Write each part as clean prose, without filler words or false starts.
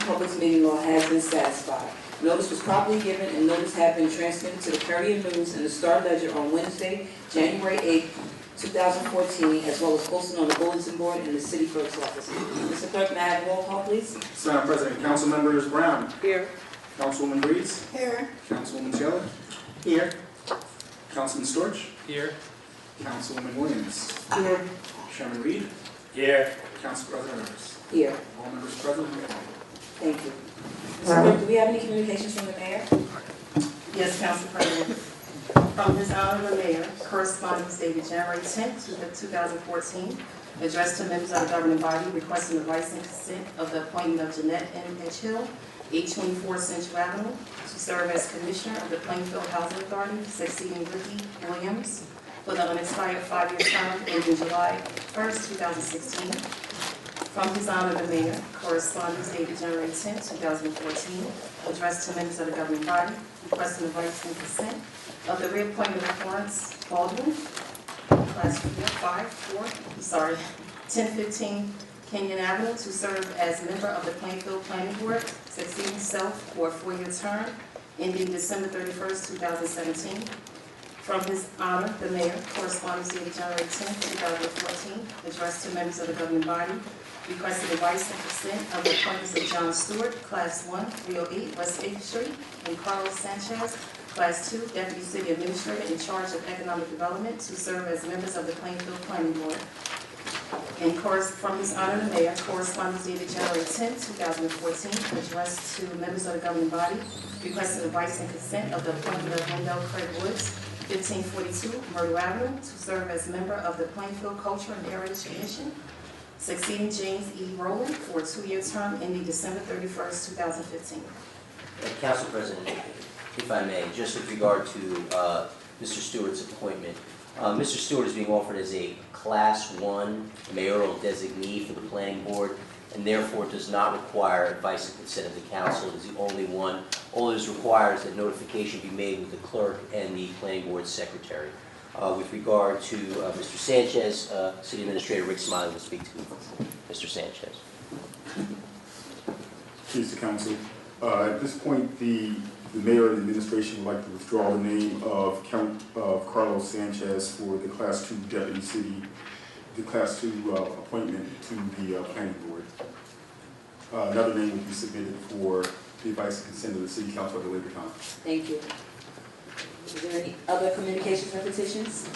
Public Meeting Law has been satisfied. Notice was properly given and notice have been transmitted to the Courier News and the Star Ledger on Wednesday, January 8, 2014, as well as posted on the bulletin board in the City Clerk's office. Mr. Clerk, may I have a roll call, please? Madam President, Council Members Brown. Here. Councilwoman Reeds. Here. Councilwoman Taylor. Here. Councilman Storch. Here. Councilwoman Williams. Here. Chairman Reed. Here. Council President Rivers. Here. All members present. Thank you. Mr. Clerk, do we have any communications from the mayor? Yes, Council President. From His Honor the Mayor, correspondence dated January 10th, 2014, addressed to members of the governing body requesting the advice and consent of the appointment of Jeanette N. Hitchhill, 824 Central Avenue, to serve as Commissioner of the Plainfield Housing Authority, succeeding Ricky Williams, with an unexpired 5-year term ending July 1st, 2016. From His Honor the Mayor, correspondence dated January 10th, 2014, addressed to members of the governing body requesting the advice and consent of the reappointment of Florence Baldwin, class 1015 Kenyon Avenue, to serve as member of the Plainfield Planning Board, succeeding self for a 4-year term ending December 31st, 2017. From His Honor the Mayor, correspondence dated January 10th, 2014, addressed to members of the governing body requesting advice and consent of the appointments of John Stewart, class 1, 308 West 8th Street, and Carlos Sanchez, Class 2, Deputy City Administrator in charge of Economic Development, to serve as members of the Plainfield Planning Board. And from His Honor the Mayor, correspondence dated January 10, 2014, addressed to members of the governing body, requesting advice and consent of the appointment of Wendell Craig Woods, 1542 Myrtle Avenue, to serve as member of the Plainfield Culture and Heritage Commission, succeeding James E. Rowland for a 2-year term ending December 31st, 2015. Council President, if I may, just with regard to Mr. Stewart's appointment. Mr. Stewart is being offered as a Class 1 mayoral designee for the Planning Board, and therefore does not require advice and consent of the council. It is the only one. All it is required is that notification be made with the clerk and the Planning Board secretary. With regard to Mr. Sanchez, City Administrator Rick Smiley will speak to Mr. Sanchez. Please, the council. At this point, the mayor and the administration would like to withdraw the name of Carlos Sanchez for the Class 2 Deputy City, the Class 2 appointment to the Planning Board. Another name will be submitted for the advice and consent of the City Council at a later time. Thank you. Is there any other communications or petitions?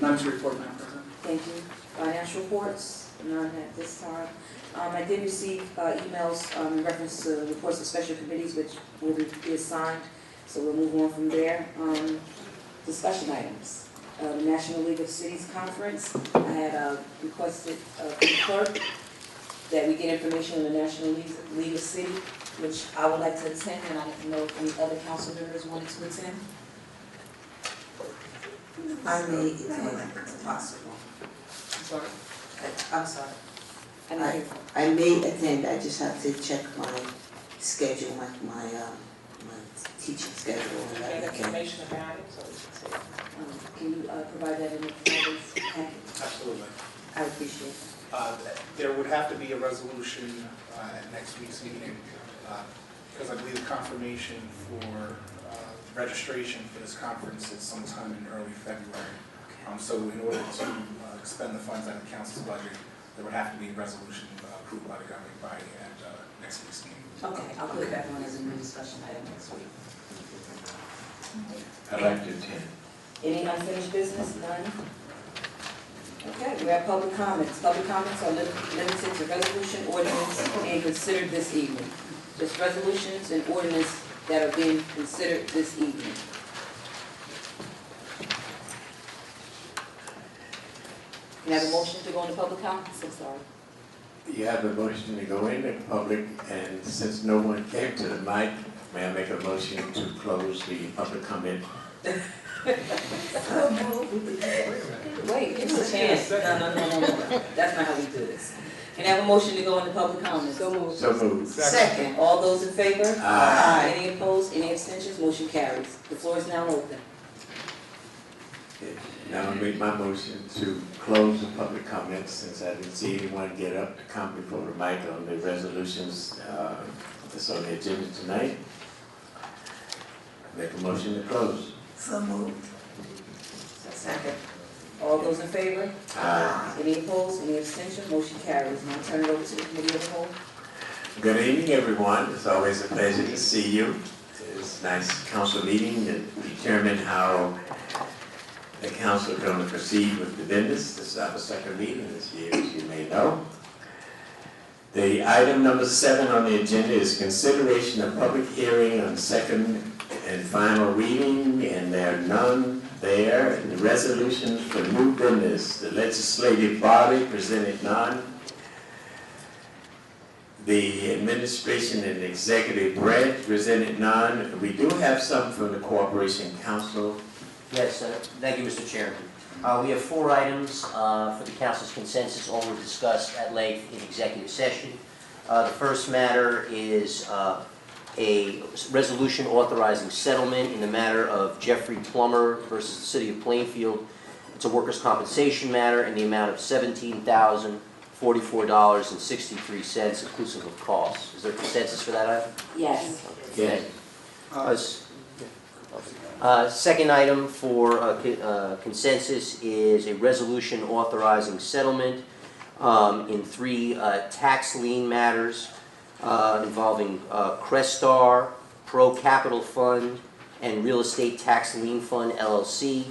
None to report, Madam President. Thank you. Financial reports? None at this time. I did receive emails in reference to reports of special committees, which will be assigned, so we'll move on from there. Discussion items. The National League of Cities Conference. I had requested from the clerk that we get information on the National League of Cities, which I would like to attend, and I don't know if any other council members wanted to attend. I may attend if possible. I'm sorry. I'm sorry. I I may attend. I just have to check my schedule, my teaching schedule. And get information about it, so we can see. Can you provide that in the package? Absolutely. I appreciate it. There would have to be a resolution at next week's meeting, because I believe the confirmation for registration for this conference is sometime in early February. So in order to expend the funds out of the council's budget, there would have to be a resolution approved by the governing body at next week's meeting. Okay, I'll put that on as a new discussion item next week. I'd like to attend. Any unfinished business? None? Okay, we have public comments. Public comments are limited to resolution, ordinance being considered this evening. Just resolutions and ordinance that are being considered this evening. Can I have a motion to go into public comments? I'm sorry. You have a motion to go into public, and since no one came to the mic, may I make a motion to close the public comment? Wait, give us a chance. No. That's not how we do this. Can I have a motion to go into public comments? So moved. So moved. Second. All those in favor? Aye. Any opposed? Any abstentions? Motion carries. The floor is now open. Now I'll make my motion to close the public comments since I didn't see anyone get up to come before the mic on the resolutions that's on the agenda tonight. Make a motion to close. So moved. Second. All those in favor? Aye. Any opposed, any abstention, motion carries. Now turn it over to the committee of the whole. Good evening, everyone. It's always a pleasure to see you. It's a nice council meeting to determine how the council is going to proceed with the business. This is our second meeting this year, as you may know. The item number 7 on the agenda is consideration of public hearing on second and final reading, and there are none there. And the resolutions for new business, the legislative body presented none. The administration and executive branch presented none. We do have some from the Corporation Council. Yes, thank you, Mr. Chairman. We have 4 items for the council's consensus, all were discussed at length in executive session. The first matter is a resolution authorizing settlement in the matter of Jeffrey Plummer versus the City of Plainfield. It's a workers' compensation matter in the amount of $17,044.63, inclusive of costs. Is there consensus for that item? Yes. Yes. Second item for consensus is a resolution authorizing settlement in 3 tax lien matters involving Crestar, Pro Capital Fund, and Real Estate Tax Lien Fund, LLC.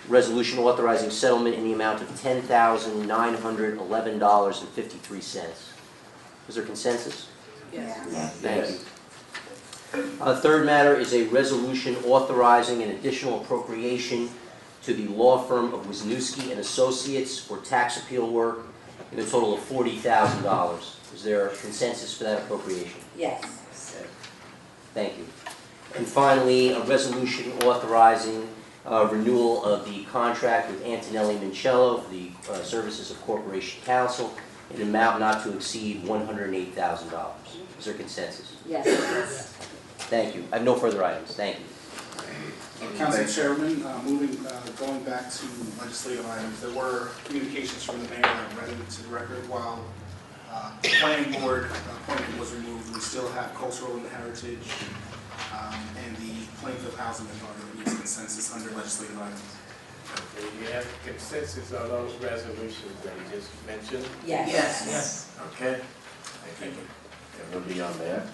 Resolution authorizing settlement in the amount of $10,911.53. Is there consensus? Yes. Thank you. Third matter is a resolution authorizing an additional appropriation to the law firm of Wisniewski and Associates for tax appeal work in a total of $40,000. Is there consensus for that appropriation? Yes. Thank you. And finally, a resolution authorizing renewal of the contract with Antonelli Mincello for the services of Corporation Counsel in an amount not to exceed $108,000. Is there consensus? Yes. Thank you. I have no further items. Thank you. Council Chairman, going back to legislative items, there were communications from the mayor that read into the record. While the planning board appointment was removed, we still have cultural and heritage and the Plainfield Housing Authority that needs consensus under legislative items. Do you have consensus on those resolutions that you just mentioned? Yes. Yes. Okay. Thank you. It will be on there.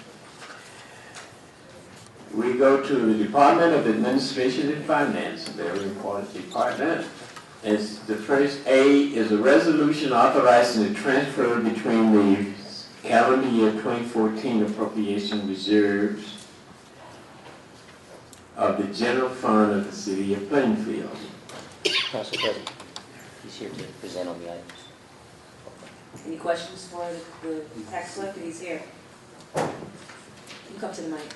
We go to the Department of Administration and Finance, a very important department. It's the first A is a resolution authorizing the transfer between the calendar year 2014 appropriation reserves of the general fund of the City of Plainfield. Council President, he's here to present on the items. Any questions for the tax collector? He's here. You come to the mic.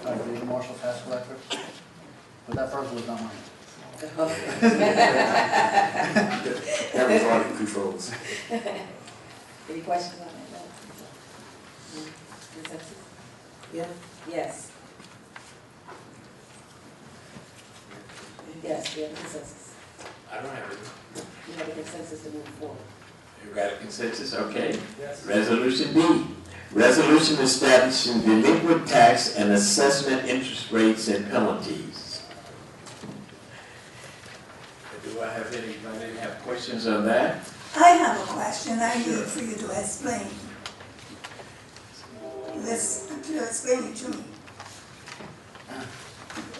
The Marshall Tax Collector, but that first was not mine. That was audit controls. Any questions on that? No? Consensus? Yeah. Yes. Yes, we have a consensus. I don't have it. We have a consensus to move forward. You got a consensus? Okay. Yes. Resolution B, resolution establishing delinquent tax and assessment interest rates and penalties. Do I have anybody have questions on that? I have a question I need for you to explain. Explain it to me.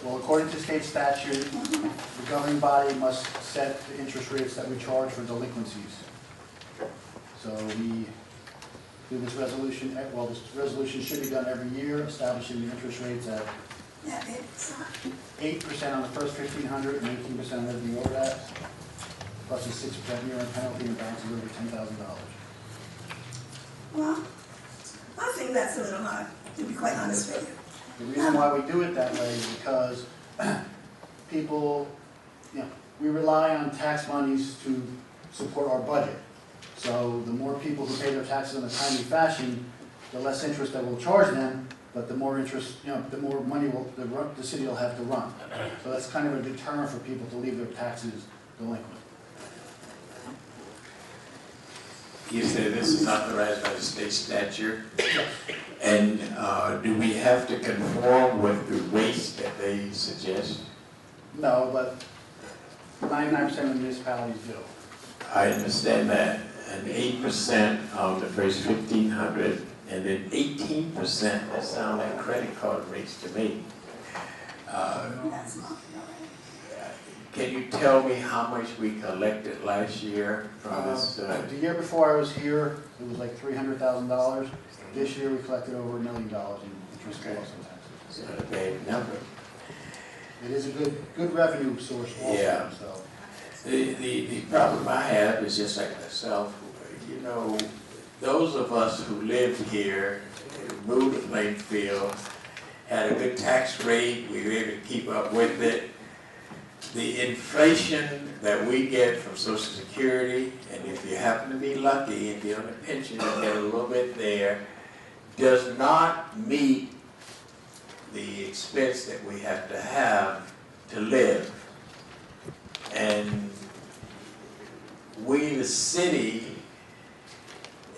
Well, according to state statute, the governing body must set the interest rates that we charge for delinquencies. So we do this resolution, well, this resolution should be done every year, establishing the interest rates at Yeah, it's, 8% on the first 1,500 and 18% on everything over that, plus a 6% year-end penalty and balances over $10,000. well, I think that's a little hard, to be quite honest with you. The reason why we do it that way is because people, we rely on tax monies to support our budget. So the more people who pay their taxes in a timely fashion, the less interest that we'll charge them, but the more interest, the more money the city will have to run. So that's kind of a deterrent for people to leave their taxes delinquent. You say this is authorized by the state statute? And do we have to conform with the rates that they suggest? No, but 99% of municipalities do. I understand that, and 8% on the first 1,500, and then 18%, that sound like credit card rates to me. That's not, Can you tell me how much we collected last year from this? The year before I was here, it was like $300,000. This year, we collected over $1 million in interest Okay. costs and taxes. It's not a bad number. It is a good revenue source also, Yeah. so. The problem I have is just like myself, those of us who lived here, moved to Plainfield, had a good tax rate, we were able to keep up with it. The inflation that we get from Social Security, and if you happen to be lucky and be on a pension and get a little bit there, does not meet the expense that we have to live. And we, the city,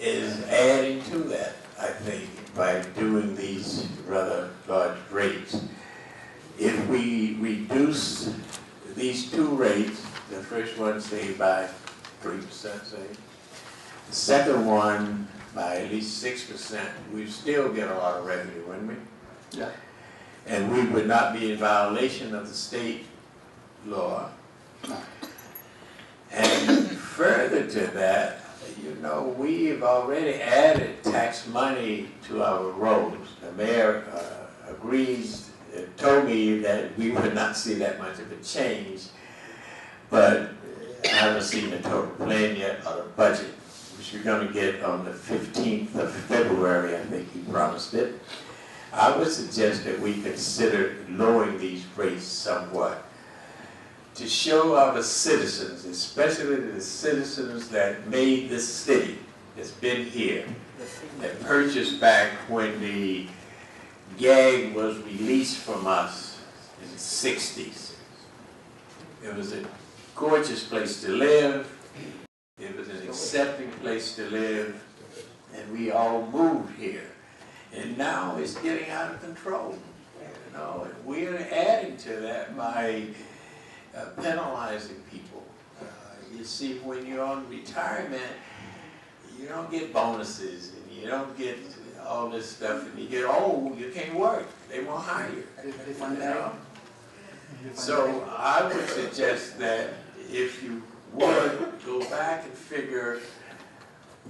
is adding to that, I think, by doing these rather large rates. If we reduce these two rates, the first one, say, by 3%, say, the second one by at least 6%, we'd still get a lot of revenue, wouldn't we? Yeah. And we would not be in violation of the state law. And further to that, we've already added tax money to our roads. The mayor agrees, told me that we would not see that much of a change, but I haven't seen the total plan yet or the budget, which we're going to get on the 15th of February, I think he promised it. I would suggest that we consider lowering these rates somewhat to show our citizens, especially the citizens that made this city, that's been here, that purchased back when the gag was released from us in the 60s. It was a gorgeous place to live. It was an accepting place to live, and we all moved here. And now it's getting out of control, and we're adding to that by penalizing people. You see, when you're on retirement, you don't get bonuses, and you don't get all this stuff, and you get old, you can't work. They won't hire you. So I would suggest that if you would go back and figure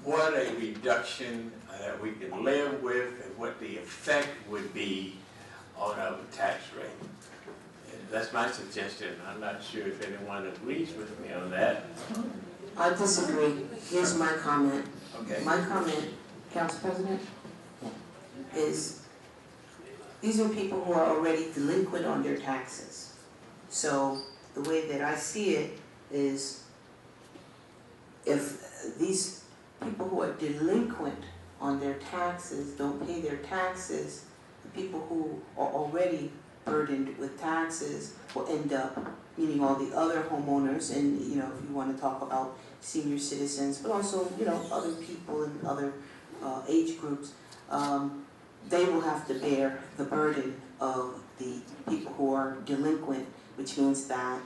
what a reduction that we can live with and what the effect would be on our tax rate. And that's my suggestion. I'm not sure if anyone agrees with me on that. I disagree. Here's my comment. Okay. My comment, Council President, is these are people who are already delinquent on their taxes. So the way that I see it is if these people who are delinquent on their taxes don't pay their taxes, the people who are already burdened with taxes will end up, meaning all the other homeowners, and if you want to talk about senior citizens, but also other people in other age groups, they will have to bear the burden of the people who are delinquent, which means that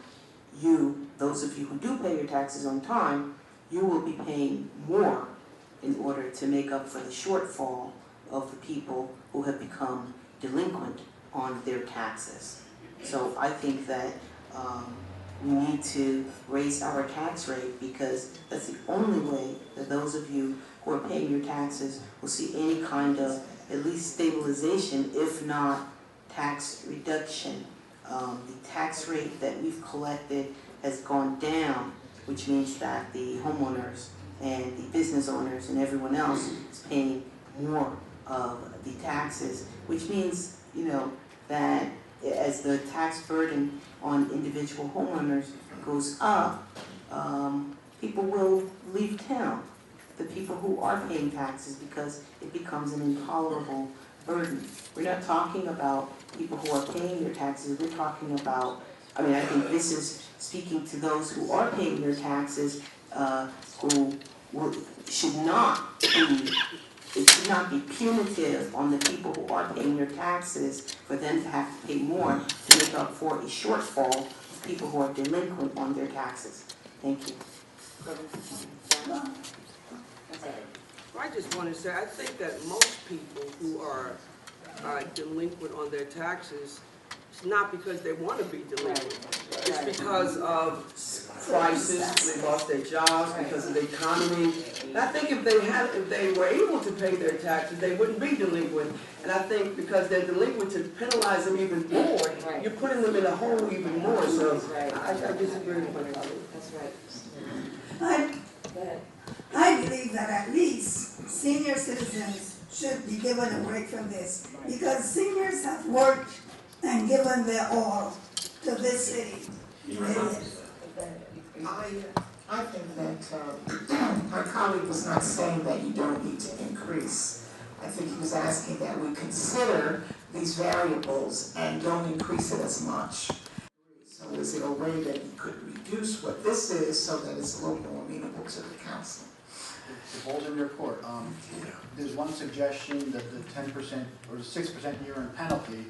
those of you who do pay your taxes on time, you will be paying more in order to make up for the shortfall of the people who have become delinquent on their taxes. So I think that we need to raise our tax rate because that's the only way that those of you who are paying your taxes will see any kind of at least stabilization, if not tax reduction. The tax rate that we've collected has gone down, which means that the homeowners and the business owners and everyone else is paying more of the taxes, which means, that as the tax burden on individual homeowners goes up, people will leave town, the people who are paying taxes, because it becomes an intolerable burden. We're not talking about people who are paying their taxes, we're talking about, I mean, I think this is speaking to those who are paying their taxes, who should not be, it should not be punitive on the people who are paying their taxes for them to have to pay more to make up for a shortfall of people who are delinquent on their taxes. Thank you. Well, I just want to say, I think that most people who are delinquent on their taxes, it's not because they want to be delinquent. It's because of crisis, they lost their jobs, because of the economy. And I think if they were able to pay their taxes, they wouldn't be delinquent. And I think because they're delinquent, to penalize them even more, you're putting them in a hole even more. So I disagree with my colleague. That's right. Go ahead. I believe that at least senior citizens should be given a break from this, because seniors have worked and given their all to this city. I think that our colleague was not saying that you don't need to increase. I think he was asking that we consider these variables and don't increase it as much. So is there a way that you could reduce what this is so that it's a little more amenable to the council? The ball's in your court. There's one suggestion that the 10% or the 6% year-end penalty,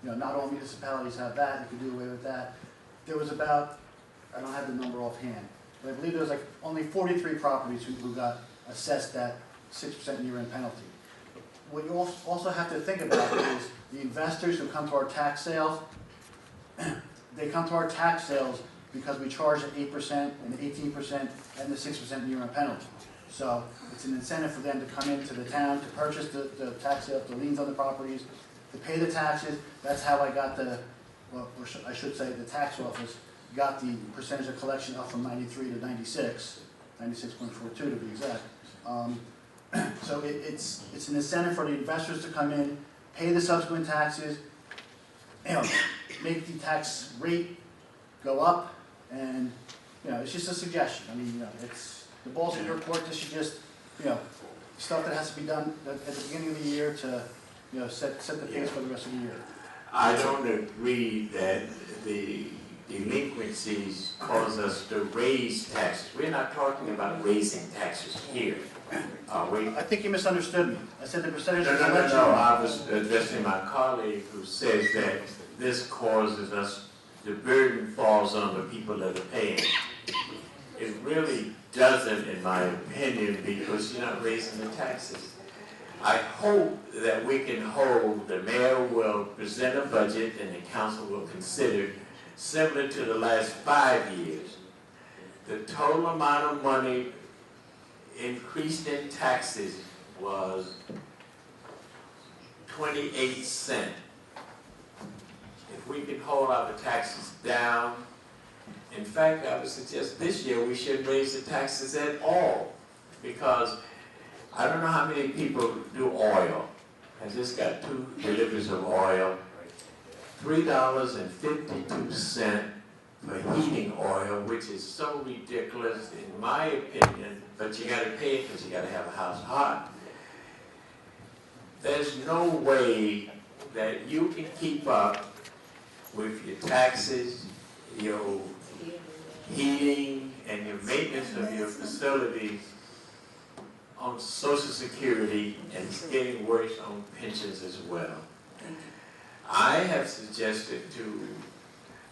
not all municipalities have that, you could do away with that. There was about, I don't have the number offhand, but I believe there was like only 43 properties who got assessed that 6% year-end penalty. What you also have to think about is the investors who come to our tax sales, they come to our tax sales because we charge an 8% and 18% and the 6% year-end penalty. So it's an incentive for them to come into the town, to purchase the tax sale, the liens on the properties, to pay the taxes. That's how I got I should say the tax office got the percentage of collection up from 93 to 96, 96.42 to be exact. So it's an incentive for the investors to come in, pay the subsequent taxes, make the tax rate go up, and it's just a suggestion. I mean, the ball's in your court. This is just stuff that has to be done at the beginning of the year to set the pace for the rest of the year. I don't agree that the delinquencies cause us to raise taxes. We're not talking about raising taxes here, are we? I think you misunderstood me. I said the percentage of collection. No, I was addressing my colleague who says that this causes us, the burden falls on the people that are paying. It really doesn't, in my opinion, because you're not raising the taxes. I hope that we can hold, the mayor will present a budget and the council will consider, similar to the last 5 years, the total amount of money increased in taxes was 28 cents. If we can hold our taxes down, in fact, I would suggest this year we shouldn't raise the taxes at all, because I don't know how many people do oil. I just got 2 deliveries of oil, $3.52 for heating oil, which is so ridiculous in my opinion, but you gotta pay it because you gotta have a house hot. There's no way that you can keep up with your taxes, your heating, and your maintenance of your facilities on Social Security, and it's getting worse on pensions as well. I have suggested to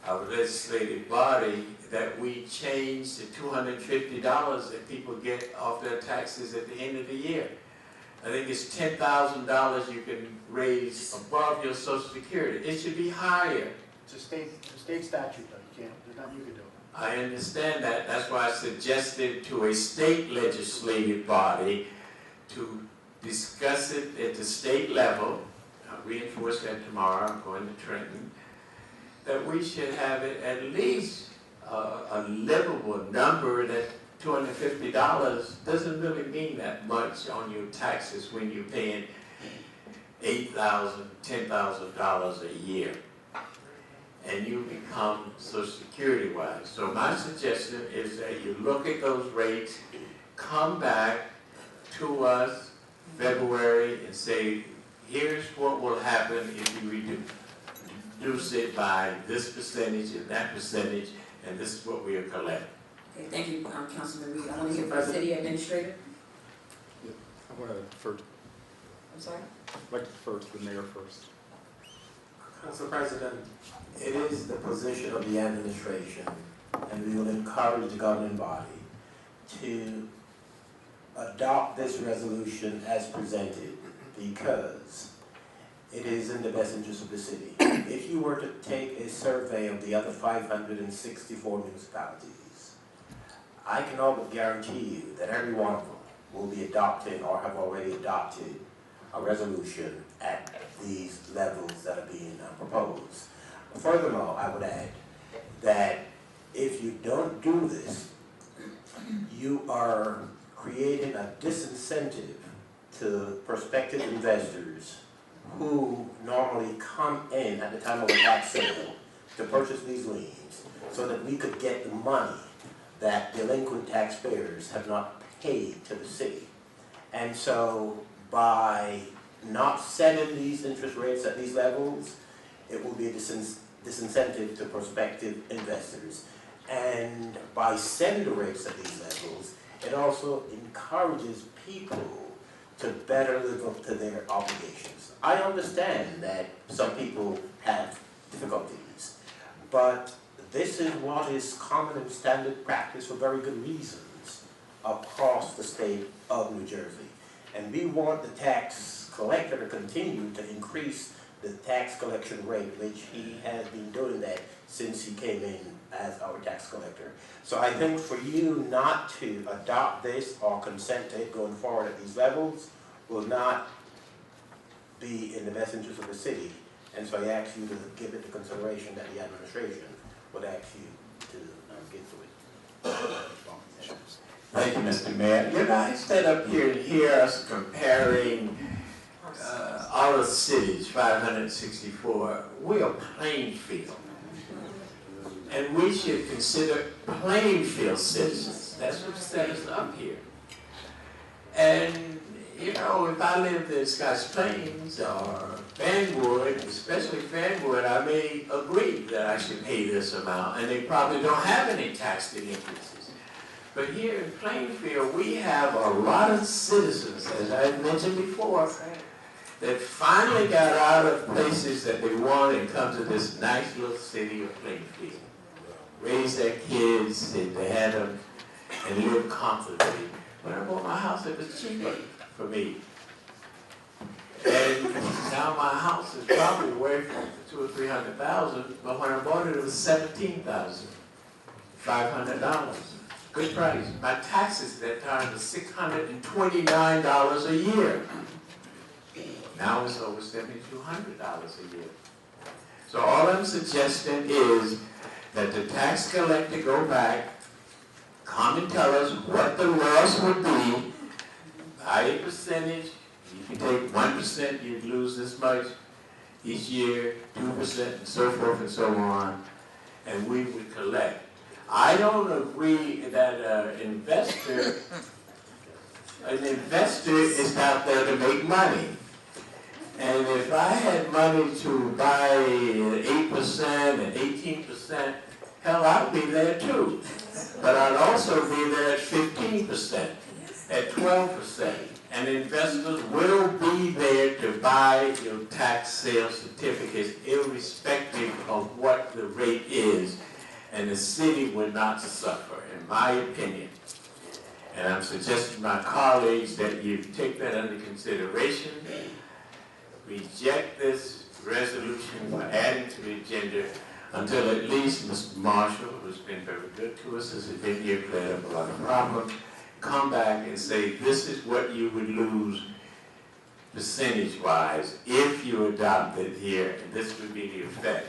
our legislative body that we change the $250 that people get off their taxes at the end of the year. I think it's $10,000 you can raise above your Social Security. It should be higher. It's a state statute, though. There's nothing you can do. I understand that. That's why I suggested to a state legislative body to discuss it at the state level. I'll reinforce that tomorrow. I'm going to Trenton. That we should have it at least a livable number. That $250 doesn't really mean that much on your taxes when you're paying $8,000, $10,000 a year, and you become Social Security wise. So my suggestion is that you look at those rates, come back to us February and say, here's what will happen if you reduce it by this percentage and that percentage, and this is what we'll collect. Okay, thank you, Councilman Reed. I want to hear from the city administrator. I want to defer, I'm sorry? I'd like to defer to the mayor first. Council President, it is the position of the administration, and we will encourage the governing body to adopt this resolution as presented because it is in the best interest of the city. If you were to take a survey of the other 564 municipalities, I can almost guarantee you that every one of them will be adopting or have already adopted a resolution at these levels that are being proposed. Furthermore, I would add that if you don't do this, you are creating a disincentive to prospective investors who normally come in at the time of a tax sale to purchase these liens so that we could get the money that delinquent taxpayers have not paid to the city. And so by not setting these interest rates at these levels, it will be a disincentive to prospective investors. And by setting the rates at these levels, it also encourages people to better live up to their obligations. I understand that some people have difficulties, but this is what is common and standard practice for very good reasons across the state of New Jersey. And we want the tax collector to continue to increase the tax collection rate, which he has been doing that since he came in as our tax collector. So I think for you not to adopt this or consent to it going forward at these levels will not be in the best interest of the city. And so I ask you to give it the consideration that the administration would ask you to get to it. Thank you, Mr. Mayor. You know, I stand up here and hear us comparing all the cities, 564. We are Plainfield. And we should consider Plainfield citizens. That's what set us up here. And, you know, if I lived in Scotch Plains or Fanwood, especially Fanwood, I may agree that I should pay this amount, and they probably don't have any tax increases. But here in Plainfield, we have a lot of citizens, as I mentioned before, that finally got out of places that they want and come to this nice little city of Plainfield. Raise their kids, they had them, and live comfortably. When I bought my house, it was cheaper for me. And now my house is probably worth $200,000 or $300,000, but when I bought it, it was $17,500. Good price. My taxes at that time was $629 a year. Now it's over $7,200 a year. So all I'm suggesting is that the tax collector go back, come and tell us what the loss would be by a percentage. If you take 1%, you'd lose this much each year, 2%, and so forth and so on, and we would collect. I don't agree that an investor is out there to make money. And if I had money to buy 8% and 18%, hell, I'd be there too. But I'd also be there at 15%, at 12%. And investors will be there to buy your tax sale certificates irrespective of what the rate is. And the city will not suffer, in my opinion. And I'm suggesting to my colleagues that you take that under consideration, reject this resolution for adding to the agenda until at least Mr. Marshall, who's been very good to us, has been here, cleared up a lot of problems, come back and say this is what you would lose percentage-wise if you adopt it here, and this would be the effect.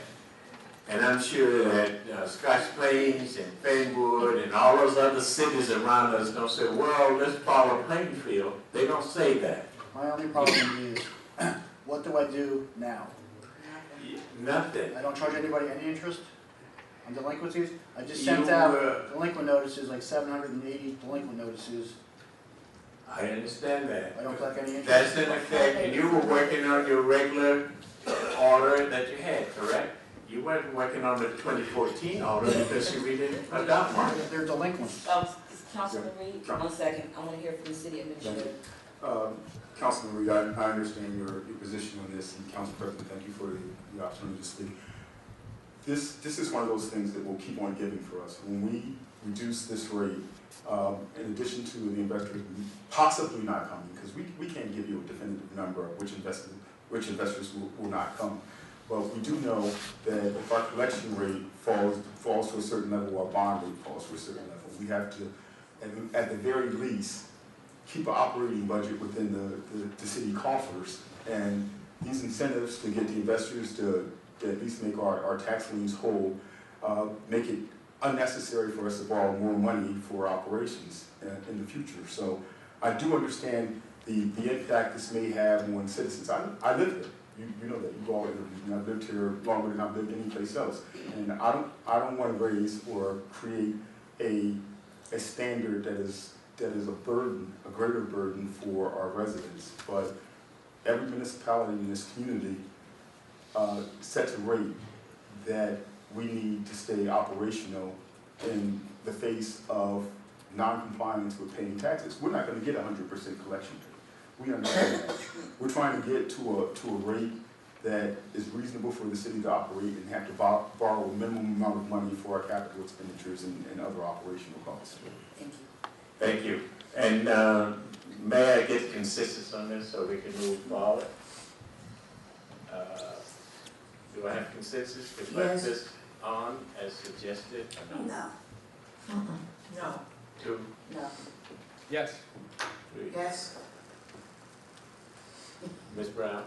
And I'm sure that Scotch Plains and Fanwood and all those other cities around us don't say, well, let's follow Plainfield. They don't say that. My only problem is, what do I do now? Nothing. I don't charge anybody any interest on delinquencies. I just sent out delinquent notices, like 780 delinquent notices. I understand that. I don't collect any interest. That's in effect, and you were working on your regular order that you had, correct? You weren't working on the 2014 order because you didn't adopt one. They're delinquent. Councilman Reed, 1 second, I want to hear from the city administrator. Councilman Reed, I understand your position on this, and Council President, thank you for the opportunity to speak. This is one of those things that will keep on giving for us. When we reduce this rate, in addition to the investors possibly not coming, because we can't give you a definitive number of which investors will not come. But we do know that if our collection rate falls to a certain level, our bond rate falls to a certain level, we have to, at the very least, keep an operating budget within the city coffers. And these incentives to get the investors to at least make our tax liens whole, make it unnecessary for us to borrow more money for operations in the future. So I do understand the impact this may have on citizens. I live here. You know that. You've all interviewed me. I've lived here longer than I've lived anyplace else. And I don't want to raise or create a standard that is a burden, a greater burden for our residents. But every municipality in this community sets a rate that we need to stay operational in the face of non-compliance with paying taxes. We're not going to get 100% collection rate. We understand that. We're trying to get to a rate that is reasonable for the city to operate and have to borrow a minimum amount of money for our capital expenditures and other operational costs. Thank you. Thank you. And may I get consensus on this so we can move forward? Do I have consensus to put Yes. this on as suggested or no? No. No. 2, No. Yes. 3. Yes. Ms. Brown?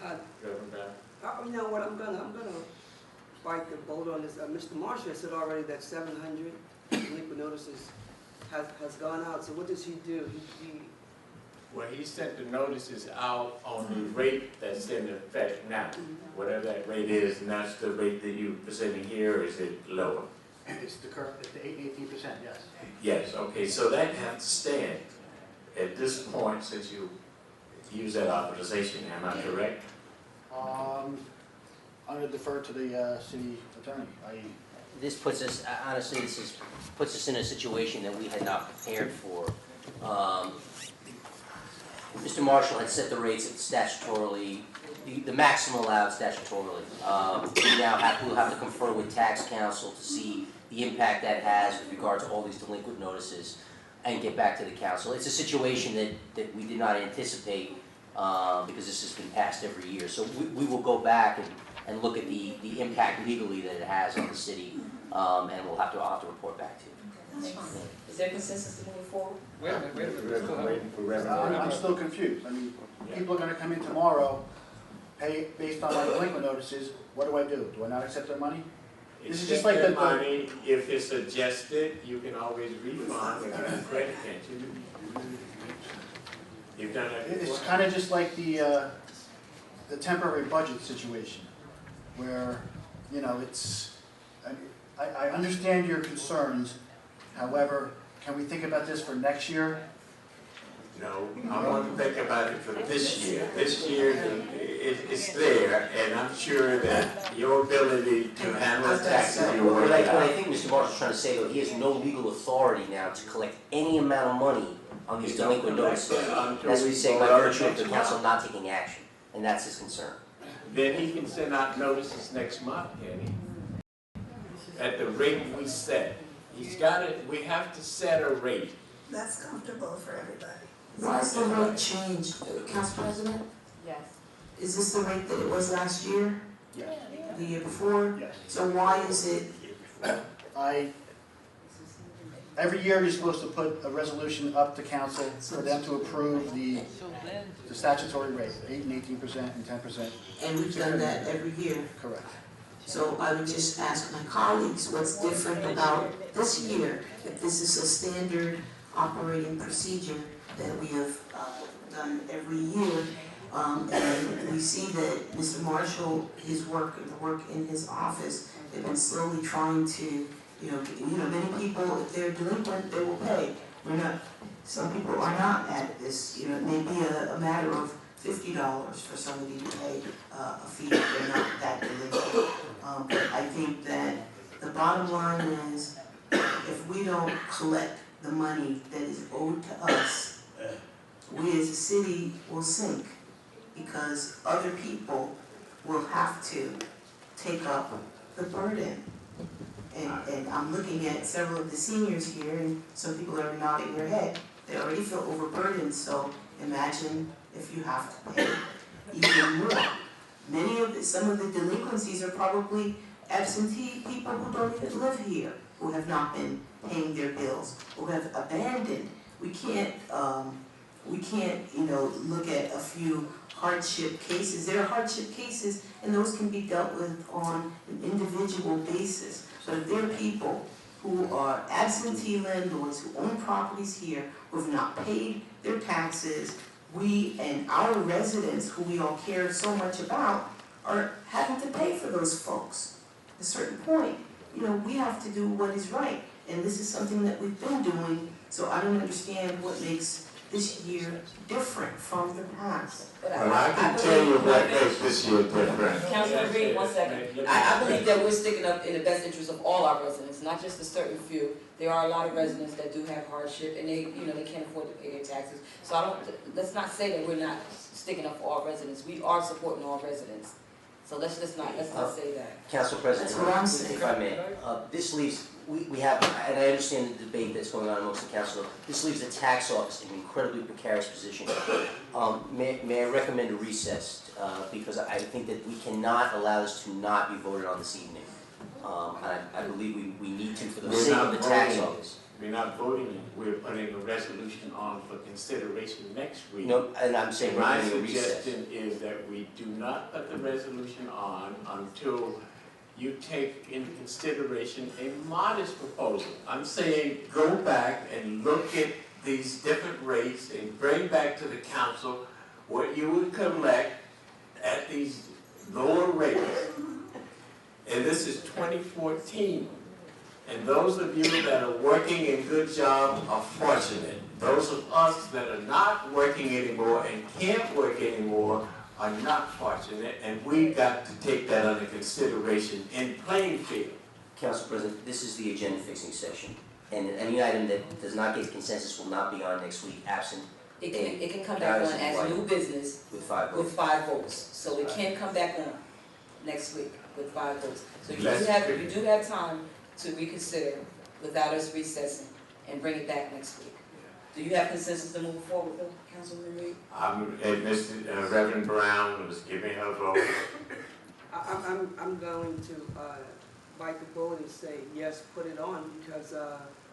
Uh, Reverend Brown? You know what, I'm gonna bite the bullet on this. Mr. Marshall has said already that 700 delinquent notices has gone out, so what does he do? Well, he sent the notices out on the rate that's in effect now. Whatever that rate is, and that's the rate that you're presenting here, or is it lower? It's the current, it's the 18%, yes. Yes, okay, so that has to stand at this point since you use that authorization, am I correct? I'm going to defer to the city attorney. This puts us, honestly, puts us in a situation that we had not prepared for. Mr. Marshall had set the rates at statutorily, the maximum allowed statutorily. We'll have to confer with tax counsel to see the impact that has with regard to all these delinquent notices and get back to the council. It's a situation that we did not anticipate because this has been passed every year. So we will go back and look at the impact legally that it has on the city, and I'll have to report back to you. Okay, thanks. Is there consensus to move forward? Wait a minute, We're waiting for Reverend I'm still confused. I mean, people are going to come in tomorrow, pay based on my delinquent notices. What do I do? Do I not accept their money? This is just like Accept the the money, if it's adjusted, you can always refund if you credit, can't you? You've done that It's before? kind of just like the temporary budget situation, where, you know, it's, I understand your concerns, however, can we think about this for next year? No, I want to think about it for this year. This year, it's there, and I'm sure that your ability to handle taxes, you'll work What it I out. think Mr. Marshall's trying to say, though, he has no legal authority now to collect any amount of money on these You don't delinquent collect notices. it until That's what we he's saying vote by on it virtue of the next council month. not taking action, and that's his concern. Then he can send out notices next month, can he? At the rate we set. He's got it, we have to set a rate. That's comfortable for everybody. Why is the rate changed, Council President? Yes. Is this the rate that it was last year, Yes. the year before? Yes. So why is it, Every year you're supposed to put a resolution up to council for them to approve the statutory rate, 8 and 18% and 10%. and we've done that every year? Correct. So I would just ask my colleagues what's different about this year, if this is a standard operating procedure that we have done every year. And we see that Mr. Marshall, his work and the work in his office, have been slowly trying to, many people, if they're delinquent, they will pay. We're not, some people are not at this, you know, it may be a matter of $50 for somebody to pay a fee if they're not that delinquent. But I think that the bottom line is, if we don't collect the money that is owed to us, we as a city will sink, because other people will have to take up the burden. And I'm looking at several of the seniors here, and some people are nodding their head. They already feel overburdened, so imagine if you have to pay even more. Some of the delinquencies are probably absentee people who don't even live here, who have not been paying their bills, who have abandoned. We can't, look at a few hardship cases. There are hardship cases, and those can be dealt with on an individual basis. So if there are people who are absentee landlords, who own properties here, who have not paid their taxes, we and our residents, who we all care so much about, are having to pay for those folks. At a certain point, we have to do what is right. And this is something that we've been doing, so I don't understand what makes this year different from the past. Well, I can tell you what makes this year different. Councilman Reed, 1 second. I believe that we're sticking up in the best interest of all our residents, not just a certain few. There are a lot of residents that do have hardship, and they can't afford to pay their taxes. So let's not say that we're not sticking up for all residents. We are supporting all residents. So let's not say that. Council President, That's what I'm saying. if I may, this leaves, we have, and I understand the debate that's going on amongst the council, this leaves the tax office in an incredibly precarious position. May I recommend a recess, because I think that we cannot allow this to not be voted on this evening. I believe we need to, for the sake of the tax office. We're not voting it, we're putting a resolution on for consideration next week. No, and I'm saying we're My having a recess. suggestion is that we do not put the resolution on until you take into consideration a modest proposal. I'm saying go back and look at these different rates and bring back to the council what you would collect at these lower rates. And this is 2014. And those of you that are working a good job are fortunate. Those of us that are not working anymore and can't work anymore are not fortunate, and we've got to take that under consideration in Plainfield. Council President, this is the agenda fixing session, and any item that does not get consensus will not be on next week, absent. It can come back on as new business With 5 votes. with 5 votes. So it can come back on next week with 5 votes. So you do have time to reconsider without us recessing and bring it back next week. Do you have consensus to move forward, Councilman Reed? Mr. Reverend Brown was giving her vote. I'm going to bite the bullet and say, yes, put it on, because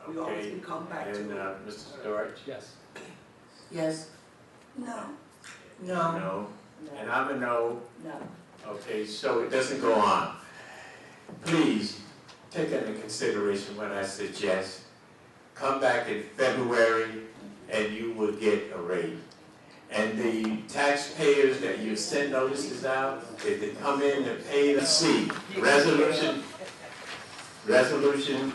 we always can come back to it. And Mr. Storch? Yes. Yes? No. No. No. And I'm a no. No. Okay, so it doesn't go on. Please, take into consideration what I suggest. Come back in February and you will get a raise. And the taxpayers that you send notices out, if they come in and pay the fee, resolution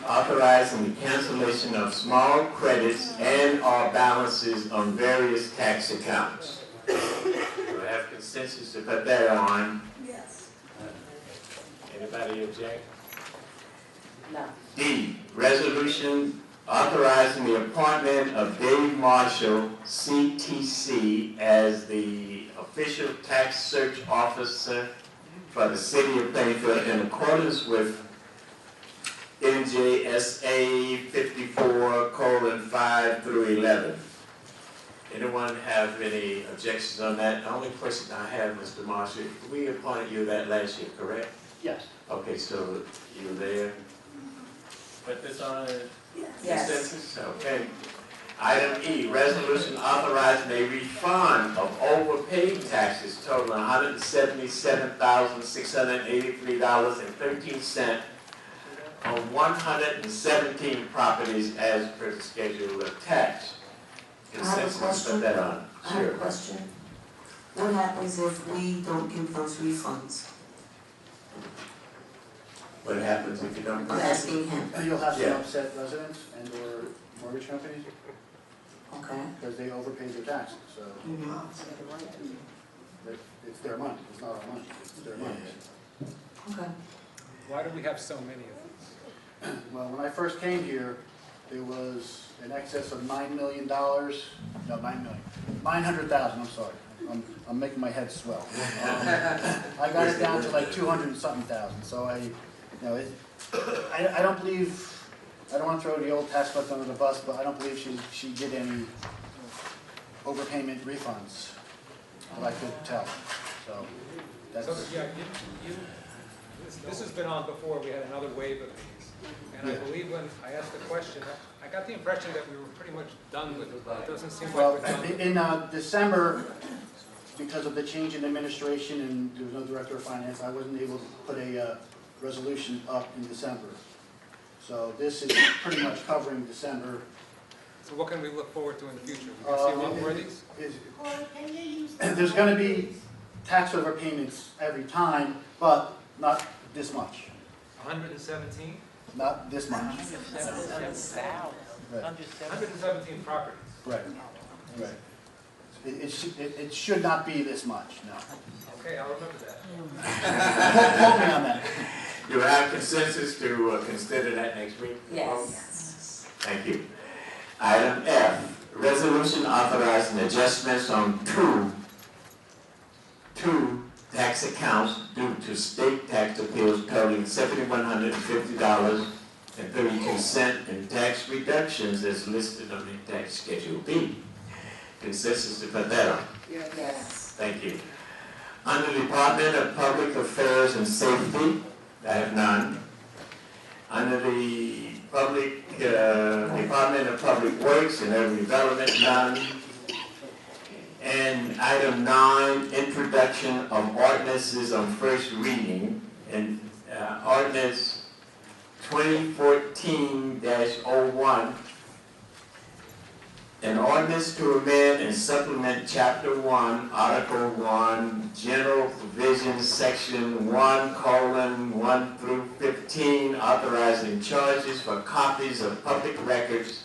authorizing the cancellation of small credits and or balances on various tax accounts. Do I have consensus to put that on? Yes. Anybody object? No. D, resolution authorizing the appointment of Dave Marshall, CTC, as the official tax search officer for the city of Plainfield in accordance with NJSA 54:5 through 11. Anyone have any objections on that? The only question I have, Mr. Marshall, we appointed you that last year, correct? Yes. Okay, so you were there. Put this on Yes. consensus? Okay. Item E, resolution authorizing a refund of overpaid taxes totaling $177,683.13 on 117 properties as per the schedule attached. Consensus, put that on. I have a question. What happens if we don't give those refunds? What happens if you don't I'm pay? asking him. You'll have some Yeah. upset residents and or mortgage companies Okay. because they overpaid their taxes, so Mhm. it's their money, it's not our money, it's their money. Okay. Why do we have so many of these? Well, when I first came here, there was in excess of $9 million, no, 9 million, 900,000, I'm sorry. I'm making my head swell. I got it down to like 200 and something thousand, so I don't believe, I don't want to throw the old tax collector under the bus, but I don't believe she did any overpayment refunds, that I could tell, so that's. So, yeah, this has been on before, we had another wave of these. And I Yeah. believe when I asked the question, I got the impression that we were pretty much done with it, but it doesn't seem like Well, we're done. in December, because of the change in administration and there was no director of finance, I wasn't able to put a resolution up in December. So this is pretty much covering December. So what can we look forward to in the future? We can see a lot more of these? There's going to be tax overpayments every time, but not this much. 117? Not this much. 117 properties. Right, right. It should not be this much, no. Okay, I'll remember that. Quote me on that. You have consensus to consider that next week? Yes. Thank you. Item F, resolution authorizing adjustments on two tax accounts due to state tax appeals totaling $7,150.32 in tax reductions as listed on the tax schedule B. Consensus to put that on. Yes. Thank you. Under Department of Public Affairs and Safety, I have none. Under the Department of Public Works and Urban Development, none. And item 9, introduction of ordinances on first reading, and ordinance 2014-01, an ordinance to amend and supplement Chapter 1, Article 1, General Provisions, Section 1:1 through 15, authorizing charges for copies of public records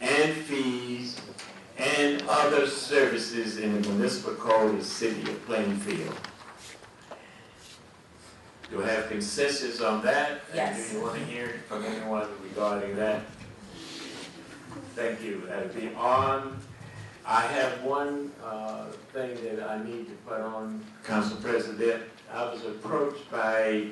and fees and other services in the municipal code of the city of Plainfield. Do I have consensus on that? Yes. And do you want to hear from anyone regarding that? Thank you. That'll be on. I have one thing that I need to put on, Council President. I was approached by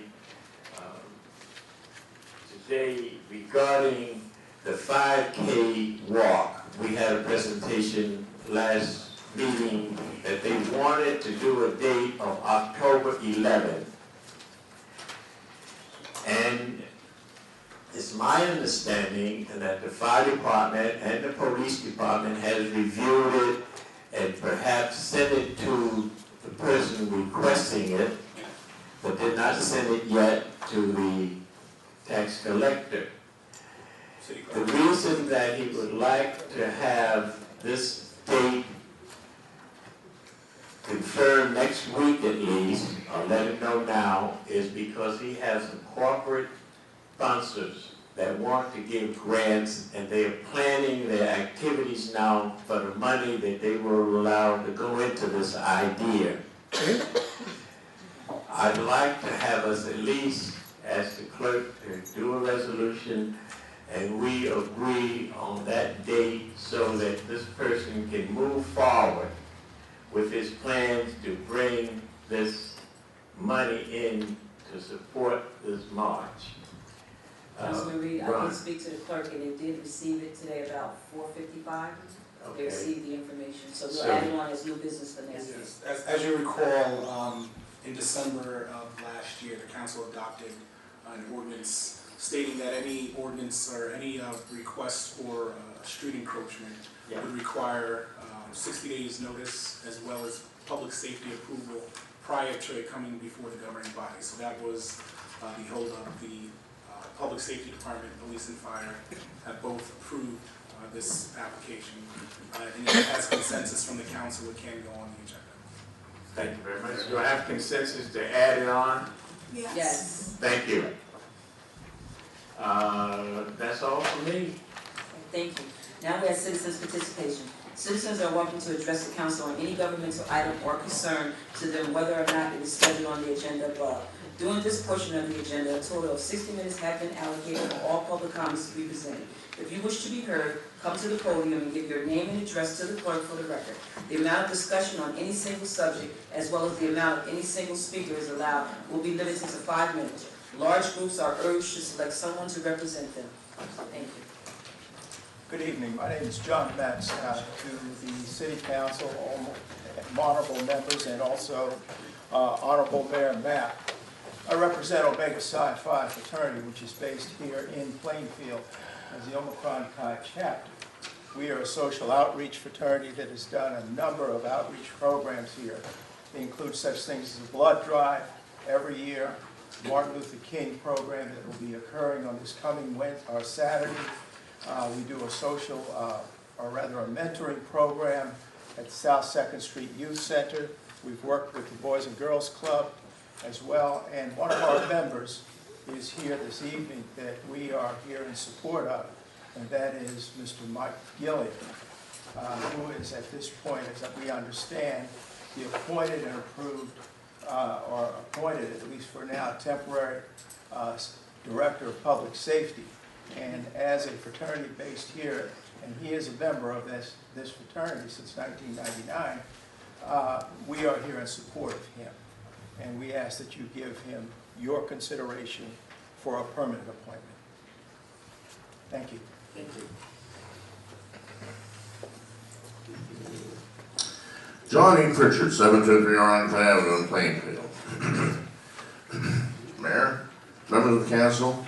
today regarding the 5K walk. We had a presentation last meeting that they wanted to do a date of October 11th. And it's my understanding that the fire department and the police department has reviewed it and perhaps sent it to the person requesting it, but did not send it yet to the tax collector. The reason that he would like to have this date confirmed next week at least, I'll let him know now, is because he has some corporate sponsors that want to give grants, and they are planning their activities now for the money that they will allow to go into this idea. I'd like to have us at least ask the clerk to do a resolution, and we agree on that date so that this person can move forward with his plans to bring this money in to support this march. Councilman Reed, I Ron. did speak to the clerk and they did receive it today about 4:55. They Okay. received the information, so we'll So- add it on as new business for next week. Yes, as you recall, in December of last year, the council adopted an ordinance stating that any ordinance or any request for street encroachment would require 60 days notice as well as public safety approval prior to it coming before the governing body. So that was the holdup. The Public Safety Department, Police and Fire have both approved this application. And it has consensus from the council, it can go on the agenda. Thank you very much. Do I have consensus to add it on? Yes. Thank you. That's all for me. Thank you. Now we have citizens' participation. Citizens are welcome to address the council on any governmental item or concern to them, whether or not it is scheduled on the agenda above. During this portion of the agenda, a total of 60 minutes have been allocated for all public comments to be presented. If you wish to be heard, come to the podium and give your name and address to the clerk for the record. The amount of discussion on any single subject, as well as the amount of any single speaker is allowed, will be limited to 5 minutes. Large groups are urged to select someone to represent them. Thank you. Good evening. My name is John Metz, to the City Council, all honorable members, and also Honorable Mayor Mapp. I represent Omega Psi Phi fraternity, which is based here in Plainfield as the Omicron Chi chapter. We are a social outreach fraternity that has done a number of outreach programs here. They include such things as a blood drive every year, Martin Luther King program that will be occurring on this coming Saturday. We do a social, or rather a mentoring program at the South 2nd Street Youth Center. We've worked with the Boys and Girls Club as well, and one of our members is here this evening that we are here in support of, and that is Mr. Mike Gilliam, who is at this point, as we understand, the appointed and approved, or appointed at least for now, temporary Director of Public Safety. And as a fraternity based here, and he is a member of this fraternity since 1999, we are here in support of him. And we ask that you give him your consideration for a permanent appointment. Thank you. Thank you. John E. Pritchard, 723 Orange Avenue in Plainfield. Mayor, members of the council,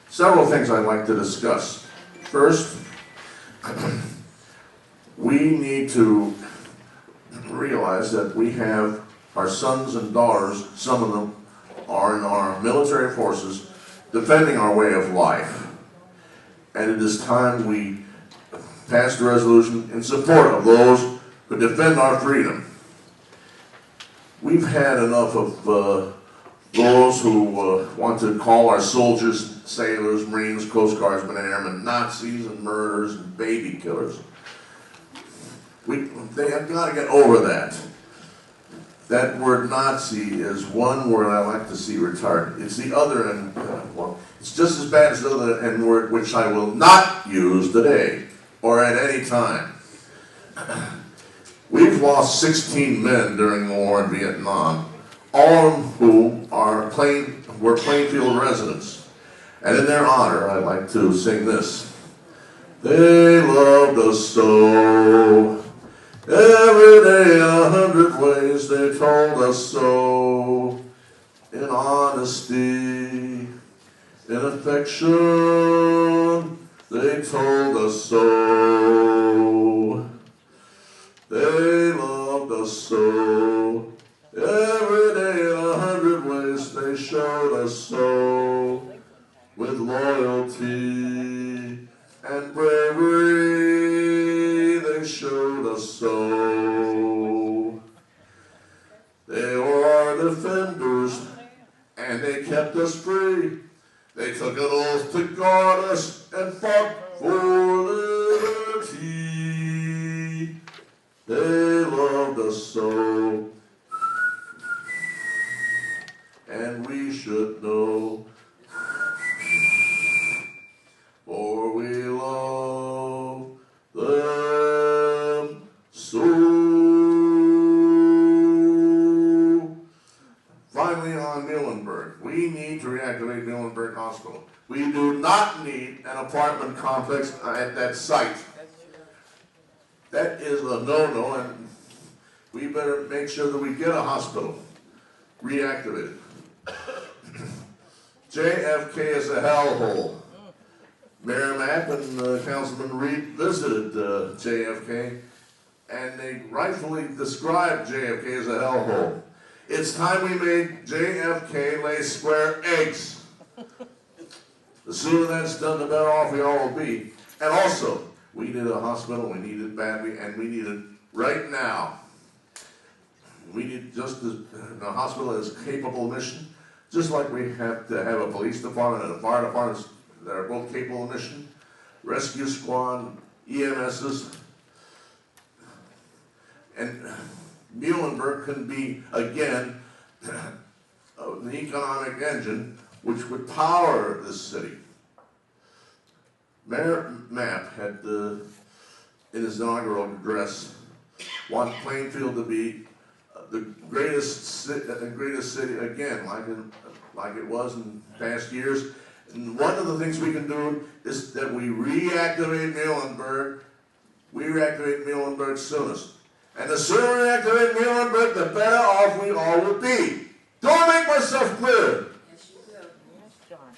several things I'd like to discuss. First, we need to realize that we have our sons and daughters, some of them are in our military forces, defending our way of life. And it is time we passed a resolution in support of those who defend our freedom. We've had enough of those who want to call our soldiers, sailors, Marines, Coast Guardsmen, and Airmen Nazis and murderers and baby killers. They have got to get over that. That word Nazi is one word I like to see retired. It's the other end, well, it's just as bad as the other N word, which I will not use today or at any time. We've lost 16 men during the war in Vietnam, all of whom were Plainfield residents. And in their honor, I'd like to sing this. They loved us so. Every day 100 ways they told us so. In honesty, in affection, they told us so. They loved us so. Every day in 100 ways they showed us so. With loyalty and bravery they showed us so. They were our defenders and they kept us free. They took an oath to guard us and fought for liberty. They loved us so. And we should know, for we love them so. Finally, on Muhlenberg, we need to reactivate Muhlenberg Hospital. We do not need an apartment complex at that site. That is a no-no, and we better make sure that we get a hospital reactivated. JFK is a hellhole. Mayor Mapp and Councilman Reed visited JFK, and they rightfully described JFK as a hellhole. It's time we made JFK lay square eggs. The sooner that's done, the better off we all will be. And also, we need a hospital, we need it badly, and we need it right now. We need just a hospital that is capable of mission, just like we have to have a police department and a fire department that are both capable of mission, rescue squad, EMSs, and Muhlenberg can be, again, an economic engine which would power this city. Mayor Mapp had, in his inaugural address, want Plainfield to be the greatest city again, like it was in past years. And one of the things we can do is that we reactivate Muhlenberg. We reactivate Muhlenberg soonest. And the sooner we activate Muhlenberg, the better off we all will be. Do I make myself clear? Yes, you will. Yes, John.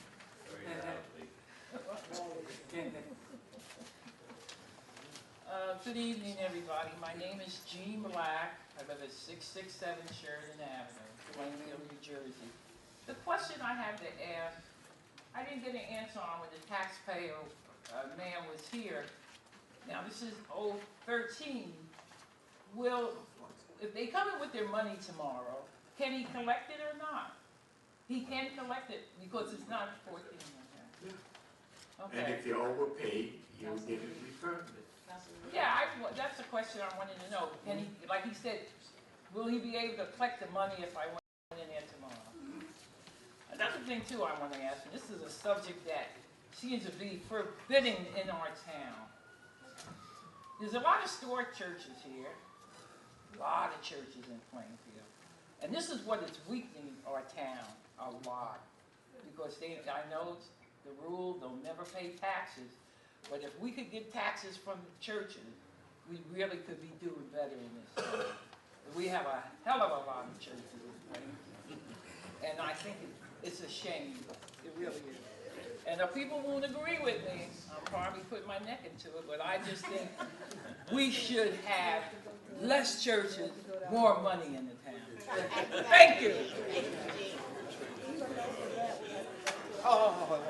Good evening, everybody. My name is Jean Black. I live at 667 Sheridan Avenue, Plainfield, New Jersey. The question I have to ask, I didn't get an answer on when the taxpayer man was here. Now, this is 013. If they come in with their money tomorrow, can he collect it or not? He can collect it because it's not 14. Okay. And if you overpaid, you'll get it returned. Yeah, that's the question I wanted to know. Can he, like he said, will he be able to collect the money if I went in there tomorrow? Another thing too I want to ask, and this is a subject that seems to be forbidden in our town. There's a lot of store churches here, a lot of churches in Plainfield. And this is what is weakening our town a lot. Because I know it's the rule, they'll never pay taxes. But if we could get taxes from the churches, we really could be doing better in this town. We have a hell of a lot of churches in Plainfield. And I think it's a shame. It really is. And if people won't agree with me, I'll probably put my neck into it, but I just think we should have less churches, more money in the town. Thank you. Oh.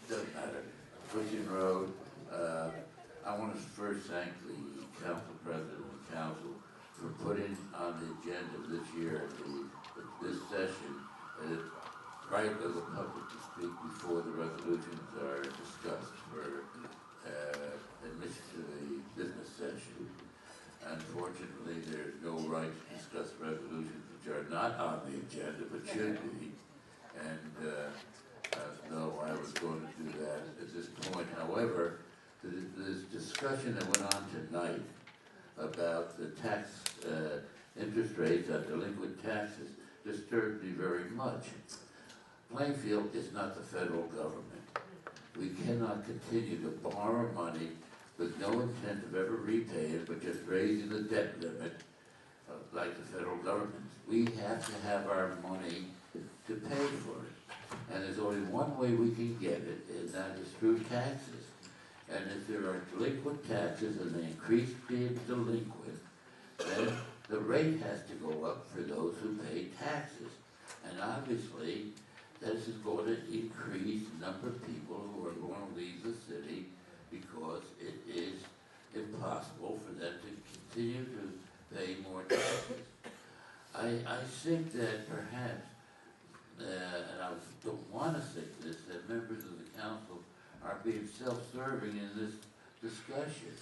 Doesn't matter. Cushing Road. I want to first thank the council president and council for putting on the agenda this year, this session, right of the public to speak before the resolutions are discussed for admission to the business session. Unfortunately, there's no right to discuss resolutions which are not on the agenda but should be. And no, I was going to do that at this point. However, this discussion that went on tonight about the tax interest rates on delinquent taxes disturbed me very much. Plainfield is not the federal government. We cannot continue to borrow money with no intent of ever repaying it, but just raising the debt limit like the federal government. We have to have our money to pay for it. And there's only one way we can get it, and that is through taxes. And if there are delinquent taxes and they increase being delinquent, then the rate has to go up for those who pay taxes. And obviously, this is going to increase the number of people who are going to leave the city because it is impossible for them to continue to pay more taxes. I think that perhaps, and I don't want to think this, that members of the council are being self-serving in this discussion.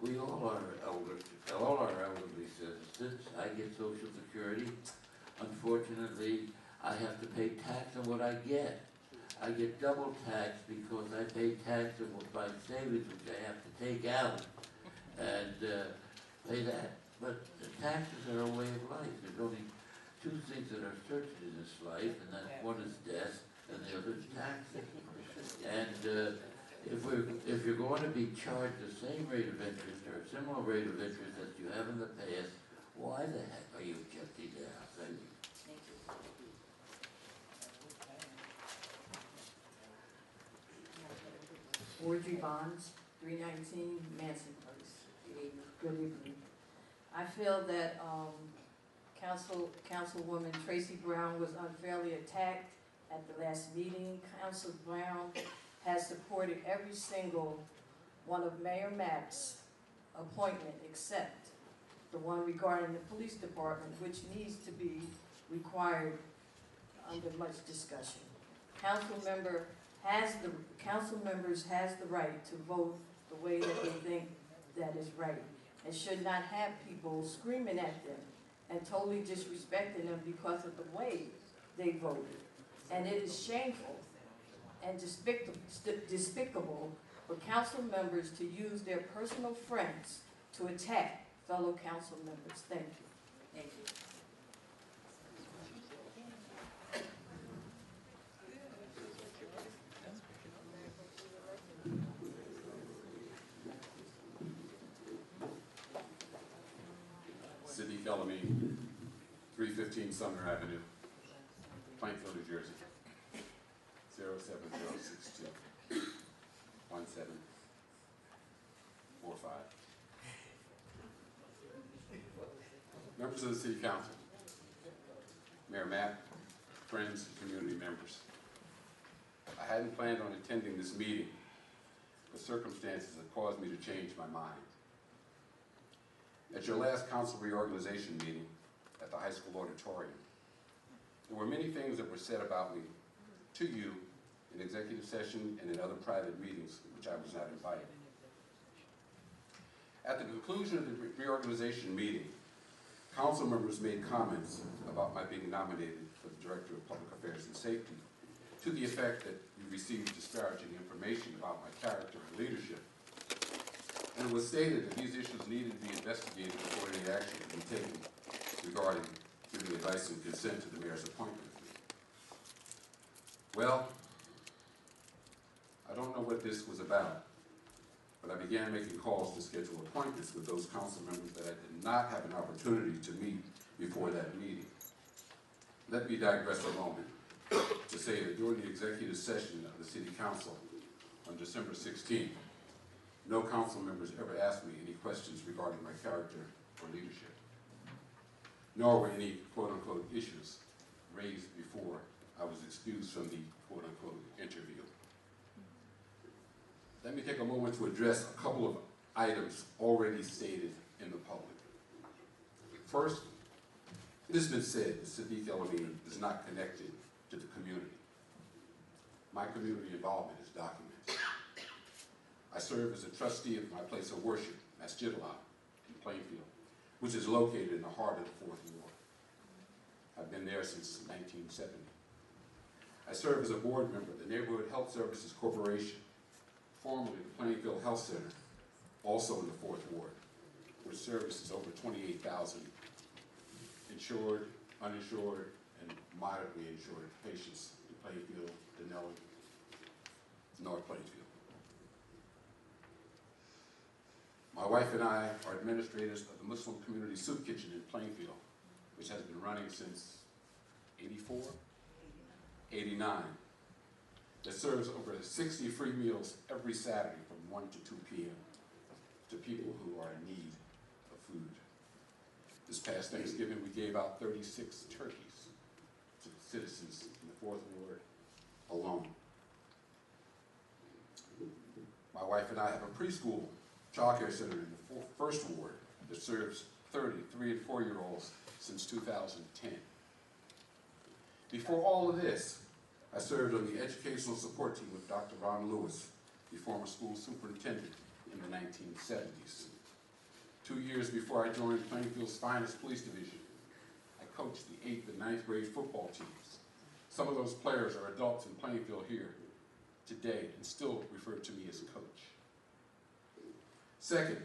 We all are elderly citizens. I get Social Security. Unfortunately, I have to pay tax on what I get. I get double tax because I pay tax on my savings, which I have to take out and pay that. But the taxes are a way of life. There's only two things that are certain in this life, and that's one is death, and the other is taxes. And if you're going to be charged the same rate of interest or a similar rate of interest as you have in the past, why the heck are you objecting to that? Thank you. Thank you. 4G Bonds, 319 Manson Place. Good evening. I feel that Councilwoman Tracy Brown was unfairly attacked at the last meeting. Council Brown has supported every single one of Mayor Mapp's appointment except the one regarding the police department, which needs to be required under much discussion. Council members has the right to vote the way that they think that is right, and should not have people screaming at them and totally disrespecting them because of the way they voted. And it is shameful and despicable for council members to use their personal friends to attack fellow council members. Thank you. Thank you. Sidney Felamy, 315 Sumner Avenue, Plainfield, New Jersey, 07062 1745. Members of the City Council, Mayor Matt, friends and community members. I hadn't planned on attending this meeting, but circumstances have caused me to change my mind. At your last council reorganization meeting at the high school auditorium, there were many things that were said about me to you in executive session and in other private meetings which I was not invited. At the conclusion of the reorganization meeting, council members made comments about my being nominated for the Director of Public Affairs and Safety, to the effect that you received disparaging information about my character and leadership. And it was stated that these issues needed to be investigated before any action could be taken regarding giving advice and consent to the mayor's appointment. Well, I don't know what this was about, but I began making calls to schedule appointments with those council members that I did not have an opportunity to meet before that meeting. Let me digress a moment to say that during the executive session of the City Council on December 16th, no council members ever asked me any questions regarding my character or leadership, nor were any quote-unquote issues raised before I was excused from the quote-unquote interview. Let me take a moment to address a couple of items already stated in the public. First, it has been said that Sadiq El-Amin is not connected to the community. My community involvement is documented. I serve as a trustee of my place of worship, Masjid Allah, in Plainfield, which is located in the heart of the Fourth Ward. I've been there since 1970. I serve as a board member of the Neighborhood Health Services Corporation, formerly the Plainfield Health Center, also in the Fourth Ward, which services over 28,000 insured, uninsured, and moderately insured patients in Plainfield, Denelli, North Plainfield. My wife and I are administrators of the Muslim Community Soup Kitchen in Plainfield, which has been running since 84, 89. That serves over 60 free meals every Saturday from 1 to 2 p.m. to people who are in need of food. This past Thanksgiving, we gave out 36 turkeys to citizens in the Fourth Ward alone. My wife and I have a preschool childcare center in the First Ward that serves 30 3- and 4-year-olds since 2010. Before all of this, I served on the educational support team with Dr. Ron Lewis, the former school superintendent in the 1970s. 2 years before I joined Plainfield's finest police division, I coached the 8th and 9th grade football teams. Some of those players are adults in Plainfield here today and still refer to me as coach. Second,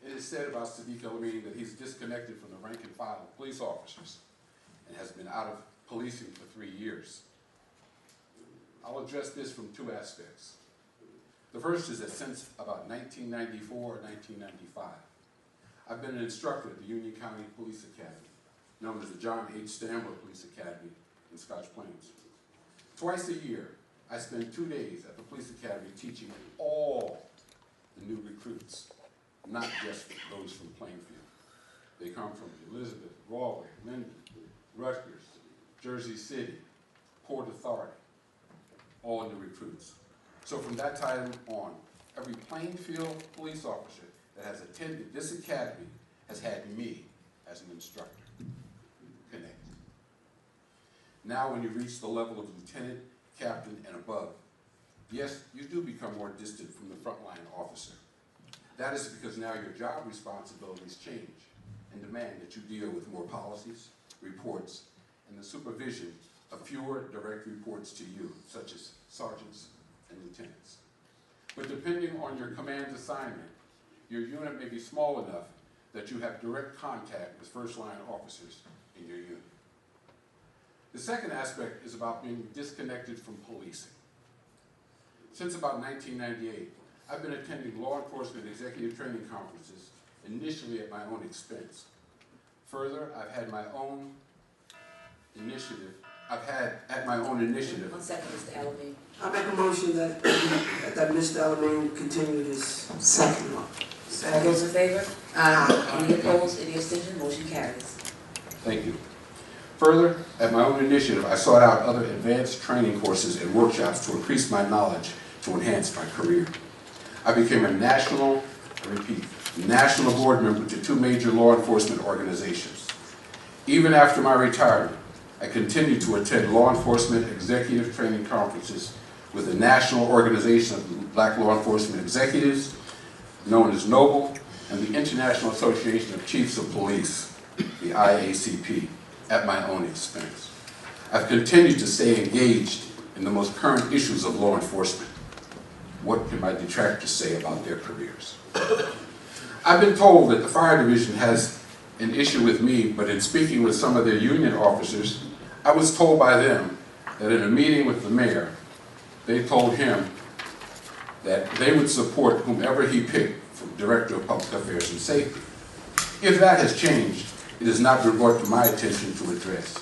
it is said about Sadiq El-Amin that he's disconnected from the rank and file of police officers and has been out of policing for 3 years. I'll address this from 2 aspects. The first is that since about 1994 or 1995, I've been an instructor at the Union County Police Academy, known as the John H. Stanwood Police Academy in Scotch Plains. Twice a year, I spend 2 days at the police academy teaching all the new recruits, not just those from Plainfield. They come from Elizabeth, Galway, Linden, Rutgers, Jersey City, Port Authority, all new recruits. So from that time on, every Plainfield police officer that has attended this academy has had me as an instructor. Connect. Now when you reach the level of lieutenant, captain, and above, yes, you do become more distant from the frontline officer. That is because now your job responsibilities change and demand that you deal with more policies, reports, and the supervision of fewer direct reports to you, such as sergeants and lieutenants. But depending on your command assignment, your unit may be small enough that you have direct contact with first-line officers in your unit. The second aspect is about being disconnected from policing. Since about 1998, I've been attending law enforcement executive training conferences, initially at my own expense. Further, I've had my own initiative. One second, Mr. Alameen. I make a motion that Mr. Alameen continue this. Second. All those in favor? Any opposed? Any abstention? Motion carries. Thank you. Further, at my own initiative, I sought out other advanced training courses and workshops to increase my knowledge to enhance my career. I became a national board member to 2 major law enforcement organizations. Even after my retirement, I continued to attend law enforcement executive training conferences with the National Organization of Black Law Enforcement Executives, known as NOBLE, and the International Association of Chiefs of Police, the IACP, at my own expense. I've continued to stay engaged in the most current issues of law enforcement. What can my detractors say about their careers? I've been told that the fire division has an issue with me, but in speaking with some of their union officers, I was told by them that in a meeting with the mayor, they told him that they would support whomever he picked for Director of Public Affairs and Safety. If that has changed, it has not been brought to my attention to address.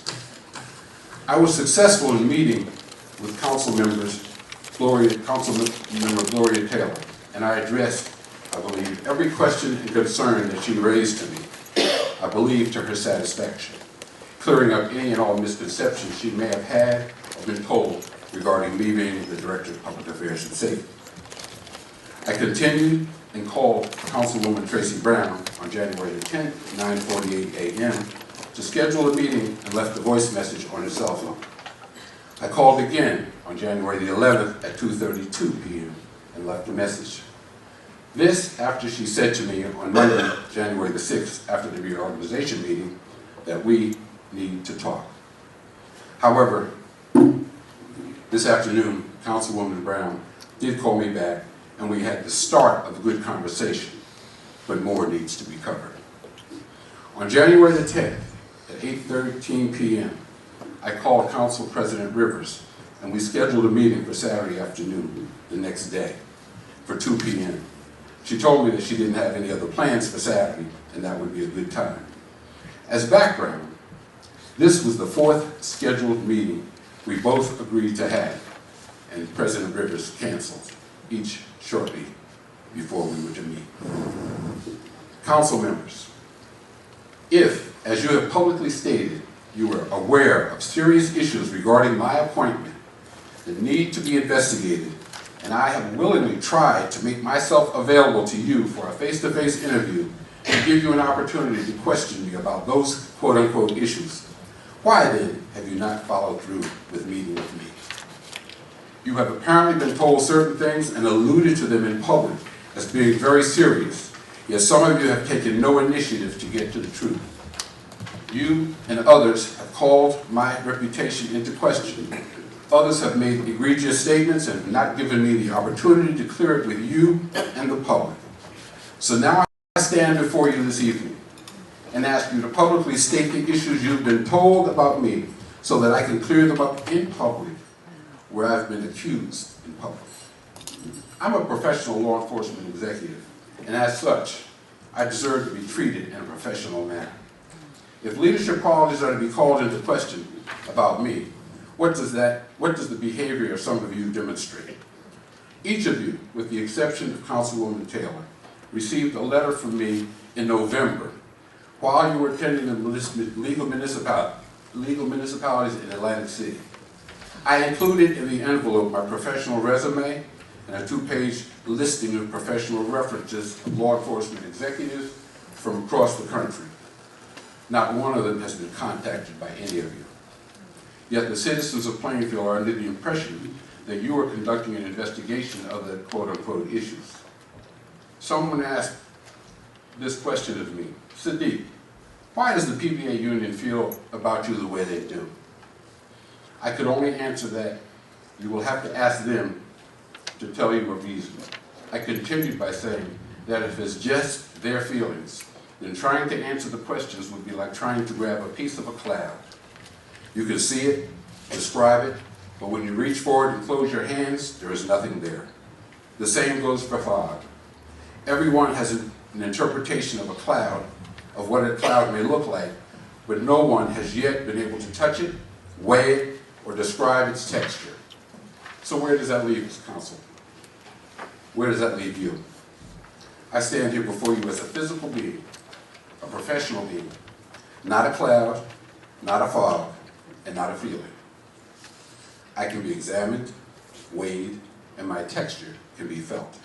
I was successful in meeting with Councilmember Gloria Taylor, and I addressed, I believe, every question and concern that she raised to me, I believe to her satisfaction, clearing up any and all misconceptions she may have had or been told regarding me being the Director of Public Affairs and Safety. I continued and called Councilwoman Tracy Brown on January the 10th at 9:48 a.m. to schedule a meeting and left a voice message on her cell phone. I called again on January the 11th at 2:32 p.m. and left a message. This after she said to me on Monday, January the 6th, after the reorganization meeting, that we need to talk. However, this afternoon, Councilwoman Brown did call me back, and we had the start of a good conversation, but more needs to be covered. On January the 10th, at 8:13 p.m., I called Council President Rivers, and we scheduled a meeting for Saturday afternoon, the next day, for 2 p.m. She told me that she didn't have any other plans for Saturday, and that would be a good time. As background, this was the 4th scheduled meeting we both agreed to have, and President Rivers canceled, each shortly before we were to meet. Council members, if, as you have publicly stated, you are aware of serious issues regarding my appointment that need to be investigated, and I have willingly tried to make myself available to you for a face-to-face interview and give you an opportunity to question me about those quote-unquote issues, why then have you not followed through with meeting with me? You have apparently been told certain things and alluded to them in public as being very serious, yet some of you have taken no initiative to get to the truth. You and others have called my reputation into question. Others have made egregious statements and have not given me the opportunity to clear it with you and the public. So now I stand before you this evening and ask you to publicly state the issues you've been told about me so that I can clear them up in public where I've been accused in public. I'm a professional law enforcement executive, and as such, I deserve to be treated in a professional manner. If leadership qualities are to be called into question about me, what does the behavior of some of you demonstrate? Each of you, with the exception of Councilwoman Taylor, received a letter from me in November while you were attending the legal municipalities in Atlantic City. I included in the envelope my professional resume and a 2-page listing of professional references of law enforcement executives from across the country. Not one of them has been contacted by any of you. Yet the citizens of Plainfield are under the impression that you are conducting an investigation of the quote-unquote issues. Someone asked this question of me, Sadiq, why does the PBA union feel about you the way they do? I could only answer that you will have to ask them to tell you a reason. I continued by saying that if it's just their feelings, then trying to answer the questions would be like trying to grab a piece of a cloud. You can see it, describe it, but when you reach forward and close your hands, there is nothing there. The same goes for fog. Everyone has an interpretation of a cloud, of what a cloud may look like, but no one has yet been able to touch it, weigh it, or describe its texture. So where does that leave us, Council? Where does that leave you? I stand here before you as a physical being, a professional being, not a cloud, not a fog, and not a feeling. I can be examined, weighed, and my texture can be felt.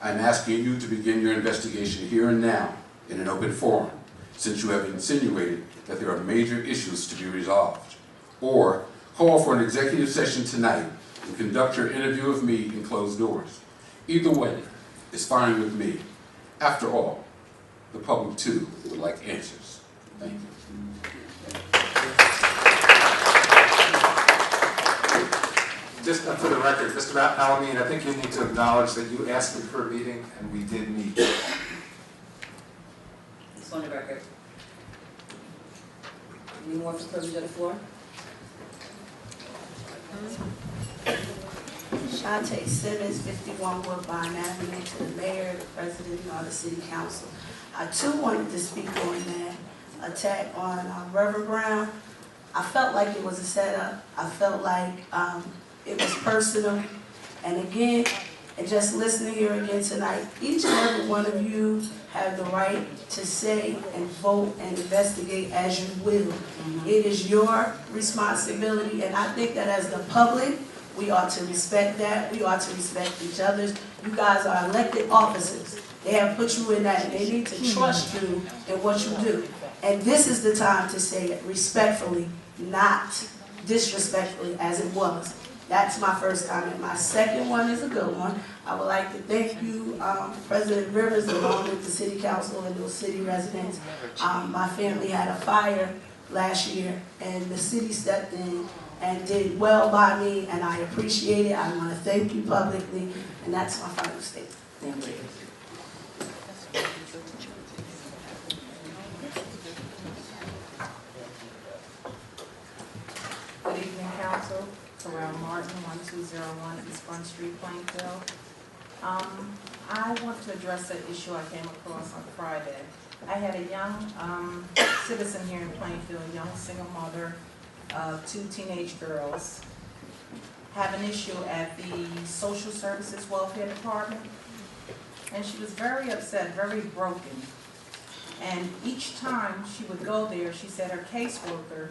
I'm asking you to begin your investigation here and now in an open forum, since you have insinuated that there are major issues to be resolved. Or call for an executive session tonight and conduct your interview of me in closed doors. Either way is fine with me. After all, the public too would like answers. Thank you. Just for the record, Mr. Alameen, I think you need to acknowledge that you asked me for a meeting, and we did meet. It's on the record. Any more for privilege of the floor? Shantae Simmons, 51 Woodbine Avenue, to the mayor, the president, and the city council. I too wanted to speak on that attack on Reverend Brown. I felt like it was a setup. I felt like it was personal. And again, and just listening here again tonight, each and every one of you have the right to say and vote and investigate as you will. It is your responsibility, and I think that as the public, we ought to respect that. We ought to respect each other's. You guys are elected officers. They have put you in that, and they need to trust you in what you do. And this is the time to say it respectfully, not disrespectfully as it was. That's my first comment. My second one is a good one. I would like to thank you, President Rivers, along with the city council and those city residents. My family had a fire last year, and the city stepped in and did well by me, and I appreciate it. I want to thank you publicly, and that's my final statement. Thank you. Good evening, Council. Terrell Martin, 1201 East Front Street, Plainfield. I want to address an issue I came across on Friday. I had a young citizen here in Plainfield, a young single mother of 2 teenage girls, have an issue at the Social Services Welfare Department. And she was very upset, very broken. And each time she would go there, she said her caseworker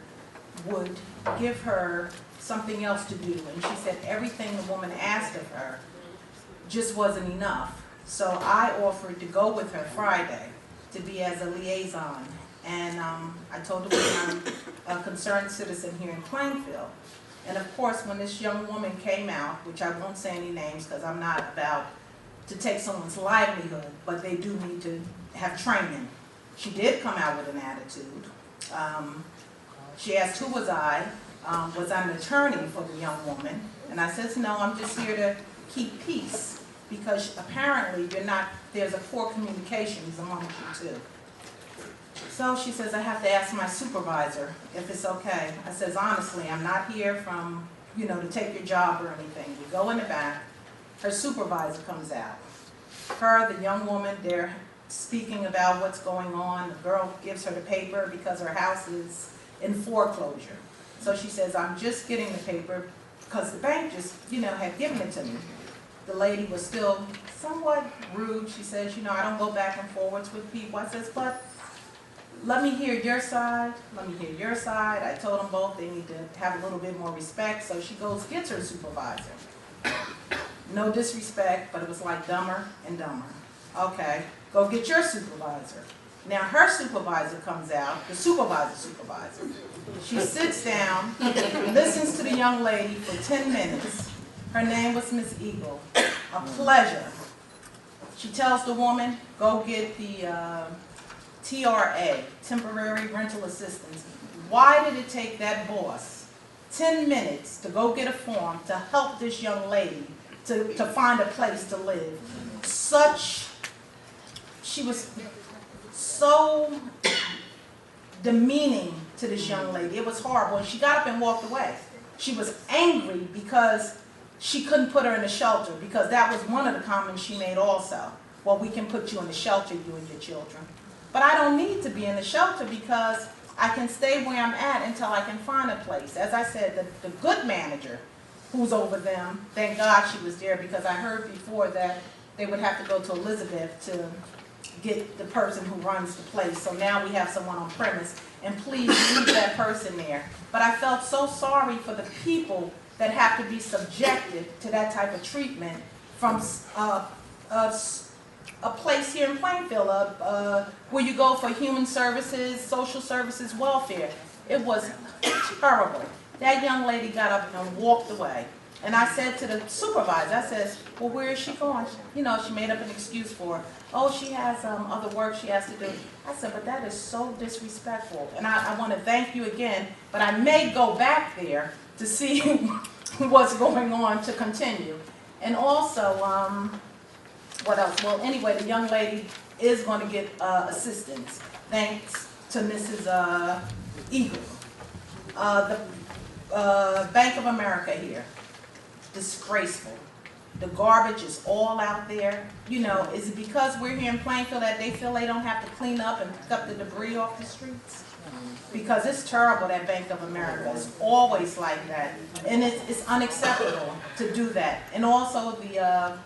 would give her something else to do. And she said everything the woman asked of her just wasn't enough. So I offered to go with her Friday to be as a liaison. And I told her I'm a concerned citizen here in Plainfield. And of course, when this young woman came out, which I won't say any names because I'm not about to take someone's livelihood, but they do need to have training. She did come out with an attitude. She asked who was I an attorney for the young woman? And I says, no, I'm just here to keep peace because apparently there's a poor communications among you two. So she says, I have to ask my supervisor if it's okay. I says, honestly, I'm not here from, to take your job or anything. We go in the back, her supervisor comes out. Her, the young woman, they're speaking about what's going on. The girl gives her the paper because her house is in foreclosure. So she says, I'm just getting the paper because the bank just, had given it to me. The lady was still somewhat rude. She says, I don't go back and forwards with people. I says, but let me hear your side. Let me hear your side. I told them both they need to have a little bit more respect. So she goes, gets her supervisor. No disrespect, but it was like dumber and dumber. Okay, go get your supervisor. Now her supervisor comes out, the supervisor. She sits down, listens to the young lady for 10 minutes. Her name was Miss Eagle. A pleasure. She tells the woman, go get the TRA, temporary rental assistance. Why did it take that boss 10 minutes to go get a form to help this young lady to find a place to live? She was so demeaning to this young lady. It was horrible. And she got up and walked away. She was angry because she couldn't put her in a shelter, because that was one of the comments she made also. Well, we can put you in the shelter, you and your children. But I don't need to be in the shelter because I can stay where I'm at until I can find a place. As I said, the good manager who's over them, thank God she was there, because I heard before that they would have to go to Elizabeth to get the person who runs the place. So now we have someone on premise, and please leave that person there. But I felt so sorry for the people that have to be subjected to that type of treatment from a place here in Plainfield, where you go for human services, social services, welfare. It was terrible. That young lady got up and walked away. And I said to the supervisor, I said, well, where is she going? You know, she made up an excuse for her. Oh, she has other work she has to do. I said, but that is so disrespectful. And I want to thank you again, but I may go back there to see what's going on to continue. And also, what else? Well, anyway, the young lady is going to get assistance, thanks to Mrs. Eagle. The Bank of America here, disgraceful. The garbage is all out there. You know, is it because we're here in Plainfield that they feel they don't have to clean up and pick up the debris off the streets? Because it's terrible, that Bank of America. It's always like that. And it's unacceptable to do that. And also the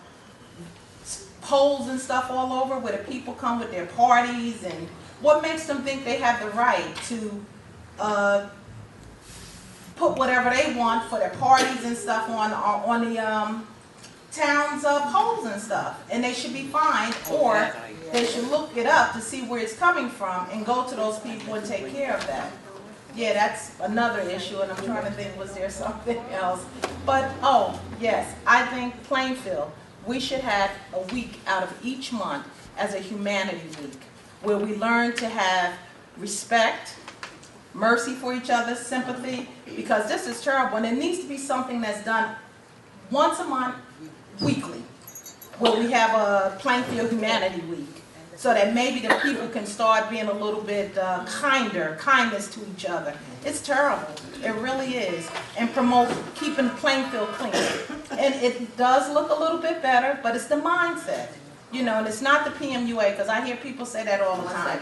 polls and stuff all over where the people come with their parties, and what makes them think they have the right to put whatever they want for their parties and stuff on the town's polls and stuff, and they should be fined, or they should look it up to see where it's coming from and go to those people and take care of that. Yeah, that's another issue, and I'm trying to think, was there something else? But, oh, yes, I think Plainfield, we should have a week out of each month as a humanity week, where we learn to have respect, mercy for each other, sympathy, because this is terrible, and it needs to be something that's done once a month, weekly, where we have a Plainfield Humanity Week, so that maybe the people can start being a little bit kindness to each other. It's terrible, it really is, and promote keeping Plainfield clean. And it does look a little bit better, but it's the mindset, you know, and it's not the PMUA, because I hear people say that all the time.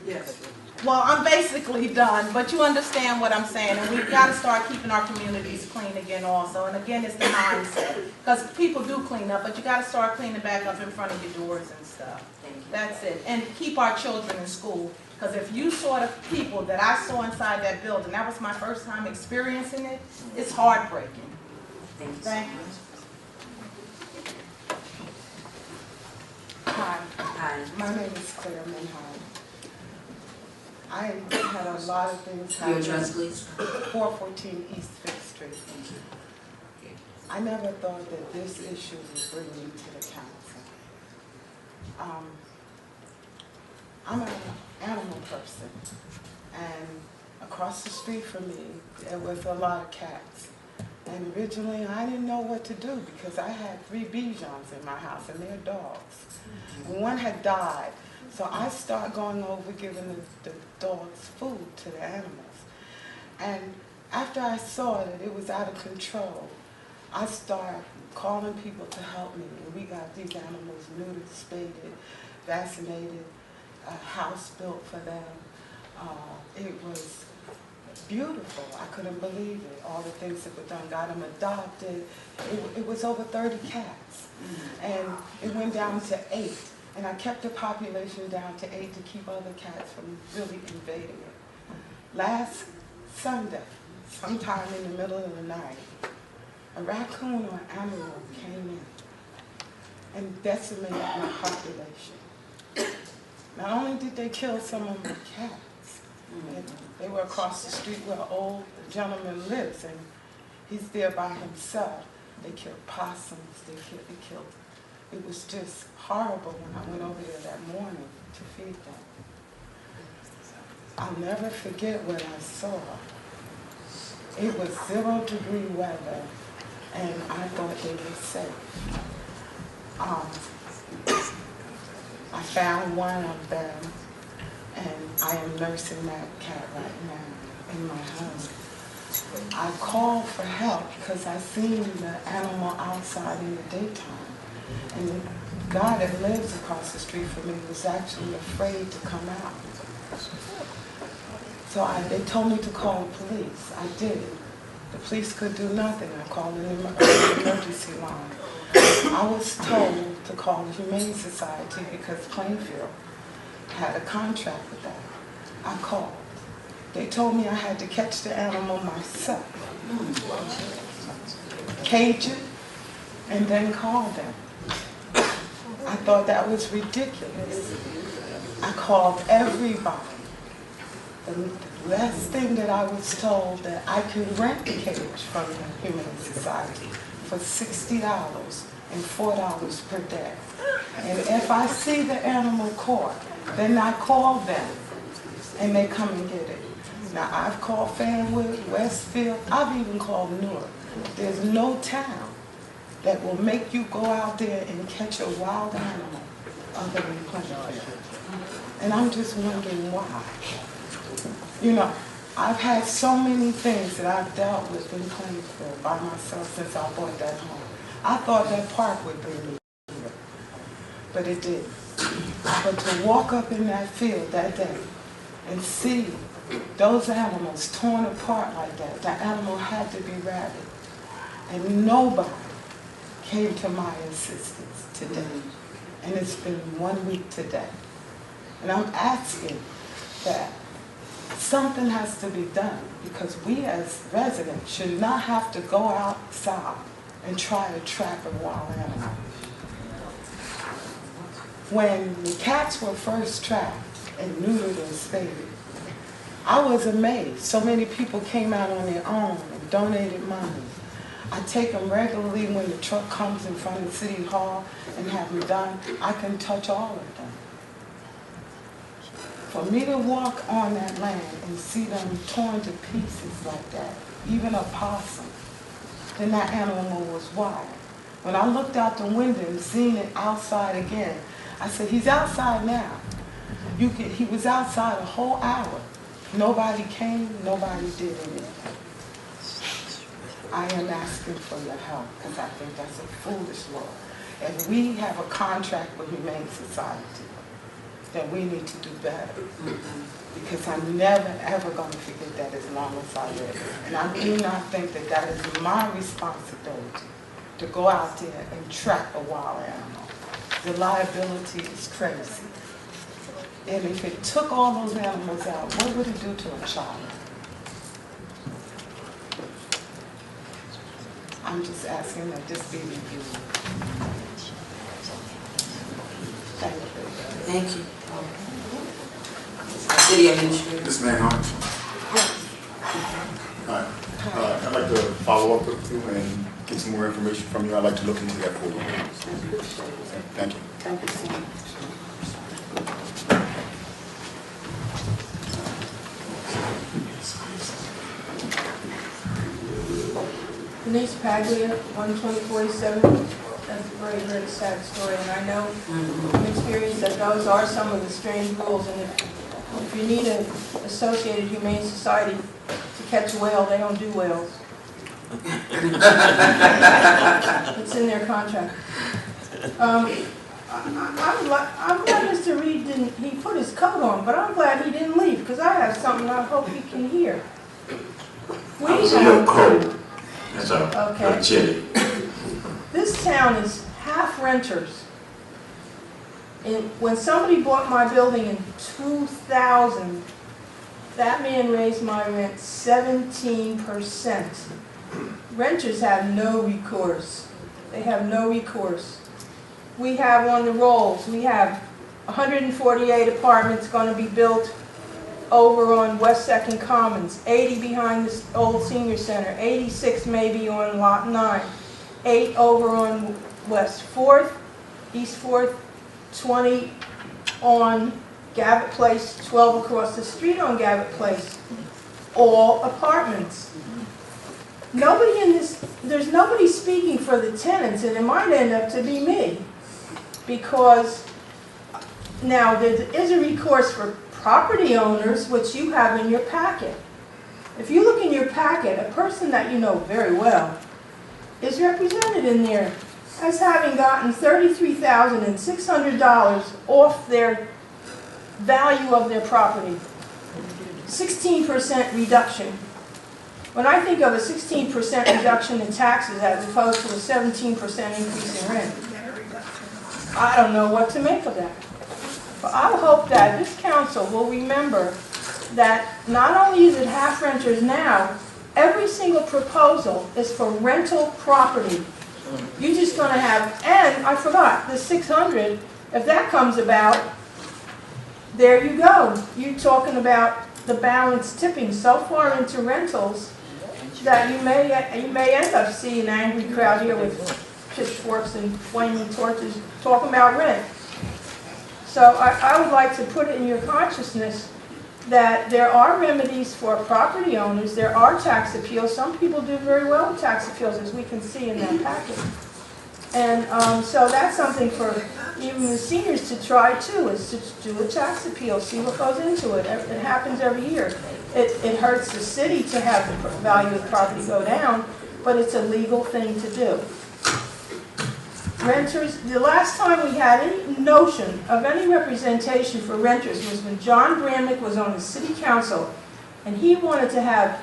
Yes. Well, I'm basically done, but you understand what I'm saying, and we've got to start keeping our communities clean again also. And again, it's the mindset, because people do clean up, but you got to start cleaning back up in front of your doors and stuff. That's it. And keep our children in school, because if you saw the people that I saw inside that building, that was my first time experiencing it, it's heartbreaking. Thank you. Hi, my name is Claire Minhard. I had a lot of things happen. Your address, please. 414 East 5th Street. Thank you. I never thought that this issue would bring me to the council. I'm an animal person, and across the street from me, there was a lot of cats. And originally, I didn't know what to do, because I had 3 Bijons in my house, and they're dogs. And one had died. So I start going over giving the dogs food to the animals. And after I saw that it was out of control, I started calling people to help me. And we got these animals neutered, spaded, vaccinated, a house built for them. It was beautiful. I couldn't believe it, all the things that were done. Got them adopted. It was over 30 cats. And it went down to 8. And I kept the population down to 8 to keep other cats from really invading it. Last Sunday, sometime in the middle of the night, a raccoon or animal came in and decimated my population. Not only did they kill some of my cats, And they were across the street where an old gentleman lives, and he's there by himself. They killed possums, they killed. It was just horrible when I went over there that morning to feed them. I'll never forget what I saw. It was 0-degree weather, and I thought they were safe. I found one of them, and I am nursing that cat right now in my home. I called for help because I seen the animal outside in the daytime. And the guy that lives across the street from me was actually afraid to come out. So they told me to call the police. I did. The police could do nothing. I called an emergency line. I was told to call the Humane Society because Plainfield had a contract with that. I called. They told me I had to catch the animal myself, cage it, and then call them. I thought that was ridiculous. I called everybody. The last thing that I was told that I could rent the cage from the Humane Society for $60 and $4 per day. And if I see the animal caught, then I call them and they come and get it. Now I've called Fanwood, Westfield, I've even called Newark. There's no town that will make you go out there and catch a wild animal other than Plainfield. And I'm just wondering why. You know, I've had so many things that I've dealt with in Plainfield by myself since I bought that home. I thought that park would bring me here, but it didn't. But to walk up in that field that day and see those animals torn apart like that, the animal had to be rabid. And nobody came to my assistance today. And it's been 1 week today. And I'm asking that something has to be done because we as residents should not have to go outside and try to trap a wild animal. When the cats were first trapped and neutered and spayed, I was amazed. So many people came out on their own and donated money. I take them regularly when the truck comes in front of City Hall and have them done. I can touch all of them. For me to walk on that land and see them torn to pieces like that, even a possum, then that animal was wild. When I looked out the window and seen it outside again, I said, he's outside now. He was outside a whole hour. Nobody came, nobody did anything. I am asking for your help because I think that's a foolish law. And we have a contract with Humane Society that we need to do better. Because I'm never, ever going to forget that as long as I live. And I do not think that that is my responsibility to go out there and trap a wild animal. The liability is crazy. And if it took all those animals out, what would it do to a child? I'm just asking that this be reviewed. Thank you. Thank you. City Administrator. Ms. Manhart. Hi. I'd like to follow up with you and get some more information from you. I'd like to look into that for you. Thank you. Thank you so much. Denise Paglia, 12047. That's a very, very sad story, and I know from experience that those are some of the strange rules. And if you need an Associated Humane Society to catch a whale, they don't do whales. It's in their contract. I'm glad Mr. Reed he put his coat on, but I'm glad he didn't leave because I have something I hope he can hear. I was a little cold. That's Okay. chilly. This town is half renters. And when somebody bought my building in 2000, that man raised my rent 17%. Renters have no recourse. They have no recourse. We have on the rolls, we have 148 apartments going to be built over on West Second Commons, 80 behind the old senior center, 86 maybe on Lot 9, 8 over on West 4th, East 4th, 20 on Gavitt Place, 12 across the street on Gavitt Place, all apartments. Nobody in this, there's nobody speaking for the tenants, and it might end up to be me. Because now there is a recourse for property owners, which you have in your packet. If you look in your packet, a person that you know very well is represented in there as having gotten $33,600 off their value of their property. 16% reduction. When I think of a 16% reduction in taxes as opposed to a 17% increase in rent, I don't know what to make of that. But I hope that this council will remember that not only is it half renters now, every single proposal is for rental property. You're just going to have, and I forgot, the 600, if that comes about, there you go. You're talking about the balance tipping so far into rentals that you may end up seeing an angry crowd here with pitchforks and flaming torches talking about rent. So I would like to put it in your consciousness that there are remedies for property owners. There are tax appeals. Some people do very well with tax appeals, as we can see in that packet. And so that's something for even the seniors to try too, is to do a tax appeal, see what goes into it. It happens every year. It hurts the city to have the value of the property go down, but it's a legal thing to do. Renters, the last time we had any notion of any representation for renters was when John Bramnick was on the city council, and he wanted to have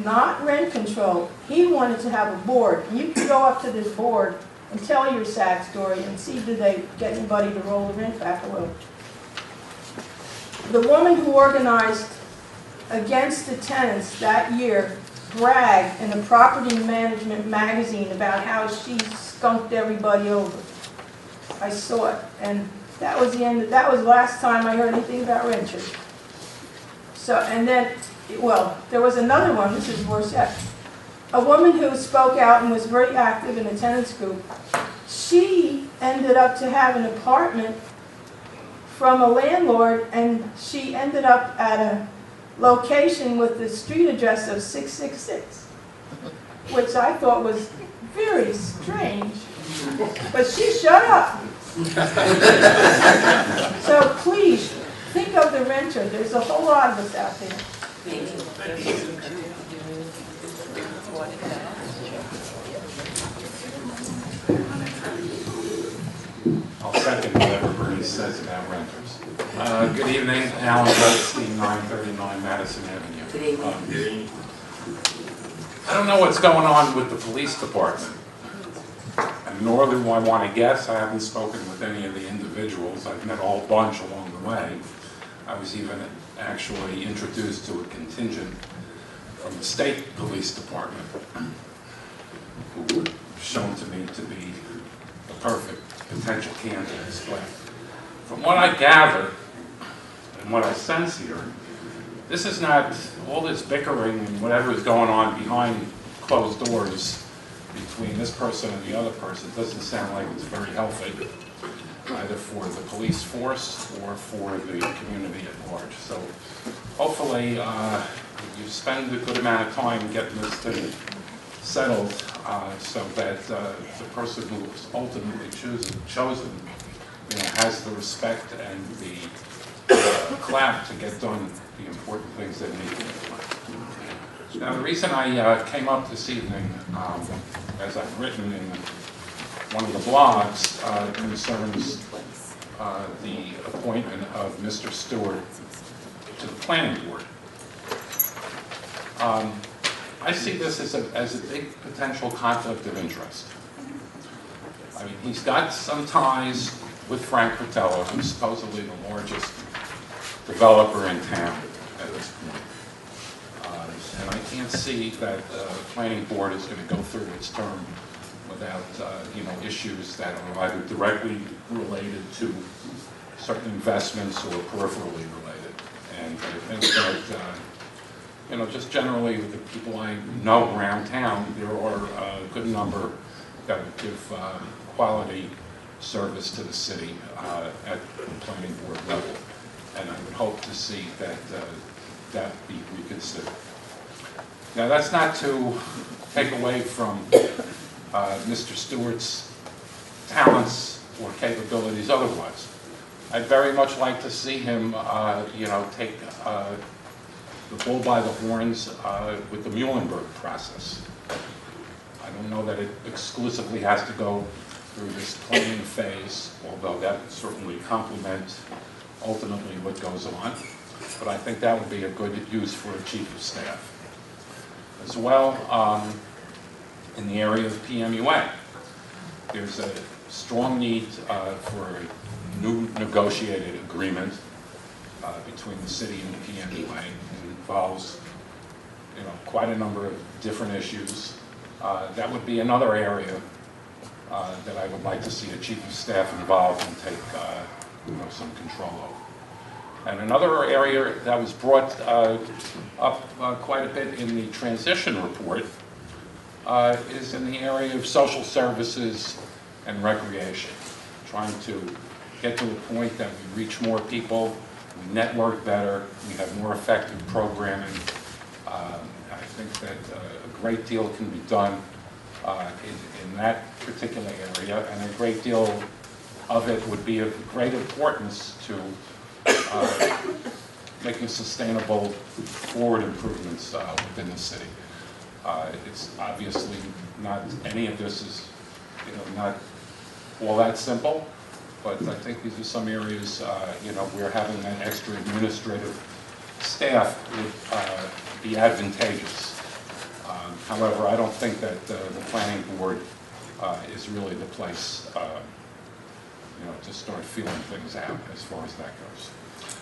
not rent control, he wanted to have a board. And you can go up to this board and tell your sad story and see do they get anybody to roll the rent back a little. The woman who organized against the tenants that year bragged in a property management magazine about how she skunked everybody over. I saw it, and that was the end. That was the last time I heard anything about renters. So, and then, well, there was another one. This is worse yet. A woman who spoke out and was very active in a tenants group. She ended up to have an apartment from a landlord, and she ended up at a location with the street address of 666, which I thought was very strange. But she shut up. So please, think of the renter. There's a whole lot of us out there. Thank you. I'll second whatever Bernice says about renters. Good evening, Alan Bernstein, 939 Madison Avenue. Good evening. I don't know what's going on with the police department, and nor do I want to guess. I haven't spoken with any of the individuals. I've met a whole bunch along the way. I was even actually introduced to a contingent from the state police department who were shown to me to be the perfect potential candidates. But from what I gather and what I sense here, this is not all this bickering and whatever is going on behind closed doors between this person and the other person. It doesn't sound like it's very healthy, either for the police force or for the community at large. So hopefully you spend a good amount of time getting this thing settled so that the person who is ultimately chosen has the respect and the clout to get done the important things that need to be done. Now, the reason I came up this evening, as I've written in one of the blogs, concerns the appointment of Mr. Stewart to the planning board. I see this as a big potential conflict of interest. I mean, he's got some ties with Frank Fratello, who's supposedly the largest developer in town at this point. And I can't see that the planning board is going to go through its term without, issues that are either directly related to certain investments or peripherally related. And things. I think that, just generally with the people I know around town, there are a good number that would give quality service to the city at the planning board level. And I would hope to see that that be reconsidered. Now, that's not to take away from Mr. Stewart's talents or capabilities otherwise. I'd very much like to see him, take the bull by the horns with the Muhlenberg process. I don't know that it exclusively has to go through this planning phase, although that would certainly complement ultimately what goes on. But I think that would be a good use for a chief of staff. As well, in the area of PMUA, there's a strong need for a new negotiated agreement between the city and the PMUA. It involves, quite a number of different issues. That would be another area that I would like to see a chief of staff involved and take, some control over. And another area that was brought up quite a bit in the transition report is in the area of social services and recreation. Trying to get to a point that we reach more people, we network better, we have more effective programming. I think that a great deal can be done in that particular area, and a great deal of it would be of great importance to making sustainable forward improvements within the city. It's obviously not, any of this is, not all that simple, but I think these are some areas, where having that extra administrative staff would be advantageous. However, I don't think that the planning board is really the place, to start feeling things out as far as that goes.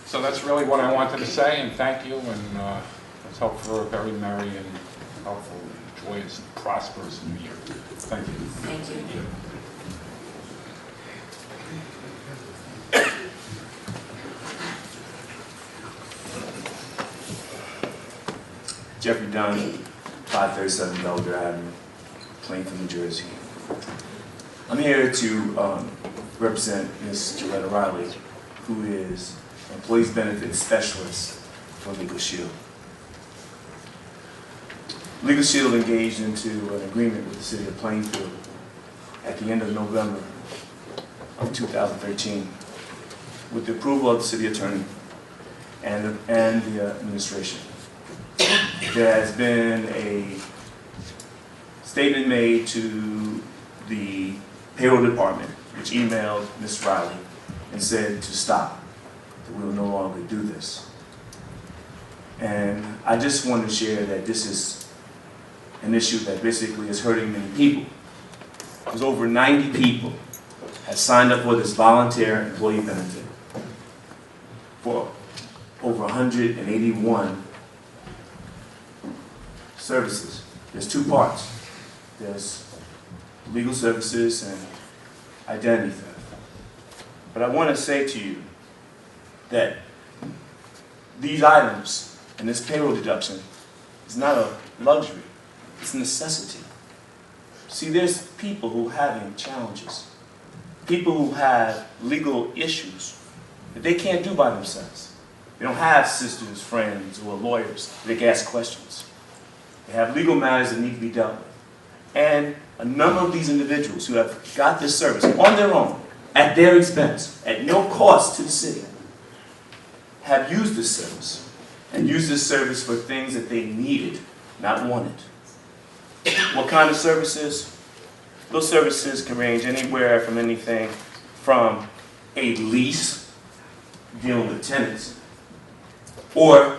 So that's really what I wanted to say, and thank you, and let's hope for a very merry and helpful, joyous, and prosperous new year. Thank you. Thank you. Jeffrey Dunn, 537 Belgrade Avenue, Plainfield, New Jersey. I'm here to represent Ms. Joletta Riley, who is Employees Benefits Specialist for Legal Shield. Legal Shield engaged into an agreement with the City of Plainfield at the end of November of 2013 with the approval of the City Attorney and the administration. There has been a statement made to the payroll department, which emailed Ms. Riley and said to stop, that we will no longer do this. And I just want to share that this is an issue that basically is hurting many people. Because over 90 people have signed up for this volunteer employee benefit for over 181 services. There's two parts. There's legal services and identity theft. But I want to say to you that these items and this payroll deduction is not a luxury, it's a necessity. See, there's people who are having challenges, people who have legal issues that they can't do by themselves. They don't have sisters, friends, or lawyers that they can ask questions. They have legal matters that need to be dealt with. And a number of these individuals who have got this service on their own, at their expense, at no cost to the city, have used this service, and used this service for things that they needed, not wanted. What kind of services? Those services can range anywhere from anything from a lease, dealing with tenants, or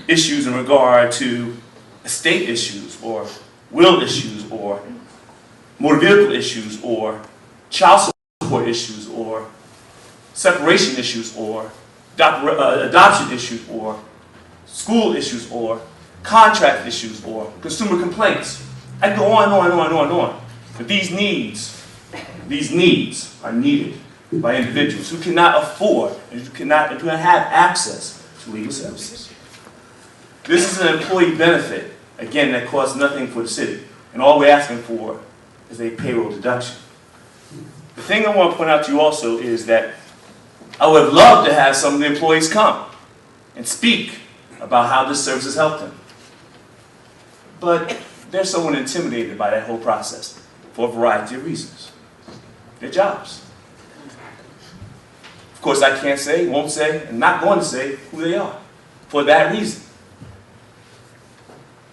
issues in regard to estate issues, or will issues, or motor vehicle issues, or child support issues, or separation issues, or adoption issues, or school issues, or contract issues, or consumer complaints. I can go on and on and on and on and on. But these needs are needed by individuals who cannot afford and who cannot have access to legal services. This is an employee benefit, again, that costs nothing for the city. And all we're asking for is a payroll deduction. The thing I want to point out to you also is that I would love to have some of the employees come and speak about how this service has helped them. But they're somewhat intimidated by that whole process for a variety of reasons. Their jobs. Of course, I can't say, won't say, and not going to say who they are for that reason.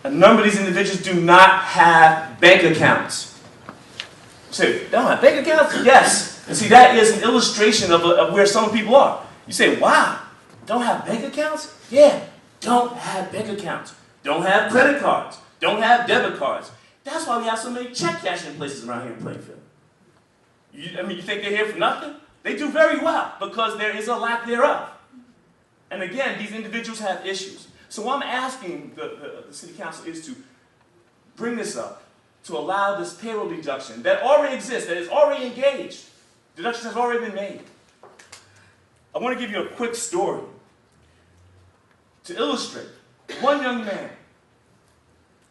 A number of these individuals do not have bank accounts. You say, they don't have bank accounts? Yes. And see, that is an illustration of where some people are. You say, wow, don't have bank accounts? Yeah, don't have bank accounts. Don't have credit cards. Don't have debit cards. That's why we have so many check cashing places around here in Plainfield. You think they're here for nothing? They do very well because there is a lack thereof. And again, these individuals have issues. So what I'm asking the city council is to bring this up, to allow this payroll deduction that already exists, that is already engaged. Deductions have already been made. I want to give you a quick story to illustrate. One young man,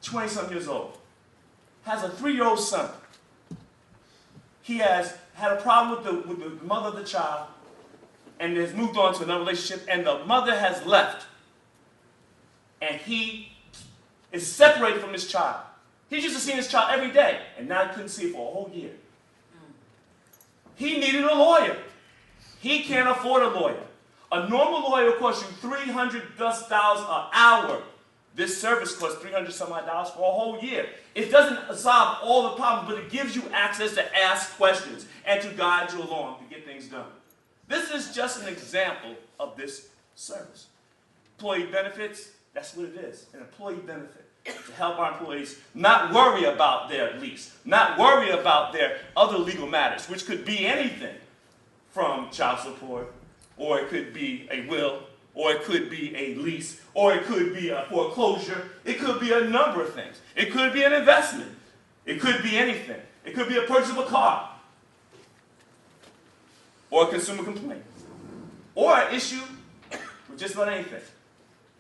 20-something years old, has a 3-year-old son. He has had a problem with the mother of the child and has moved on to another relationship, and the mother has left. And he is separated from his child. He used to see his child every day, and now he couldn't see it for a whole year. He needed a lawyer. He can't afford a lawyer. A normal lawyer will cost you $300 an hour. This service costs $300-some-odd for a whole year. It doesn't solve all the problems, but it gives you access to ask questions and to guide you along to get things done. This is just an example of this service. Employee benefits, that's what it is, an employee benefit. To help our employees not worry about their lease, not worry about their other legal matters, which could be anything from child support, or it could be a will, or it could be a lease, or it could be a foreclosure. It could be a number of things. It could be an investment. It could be anything. It could be a purchase of a car, or a consumer complaint, or an issue with just about anything.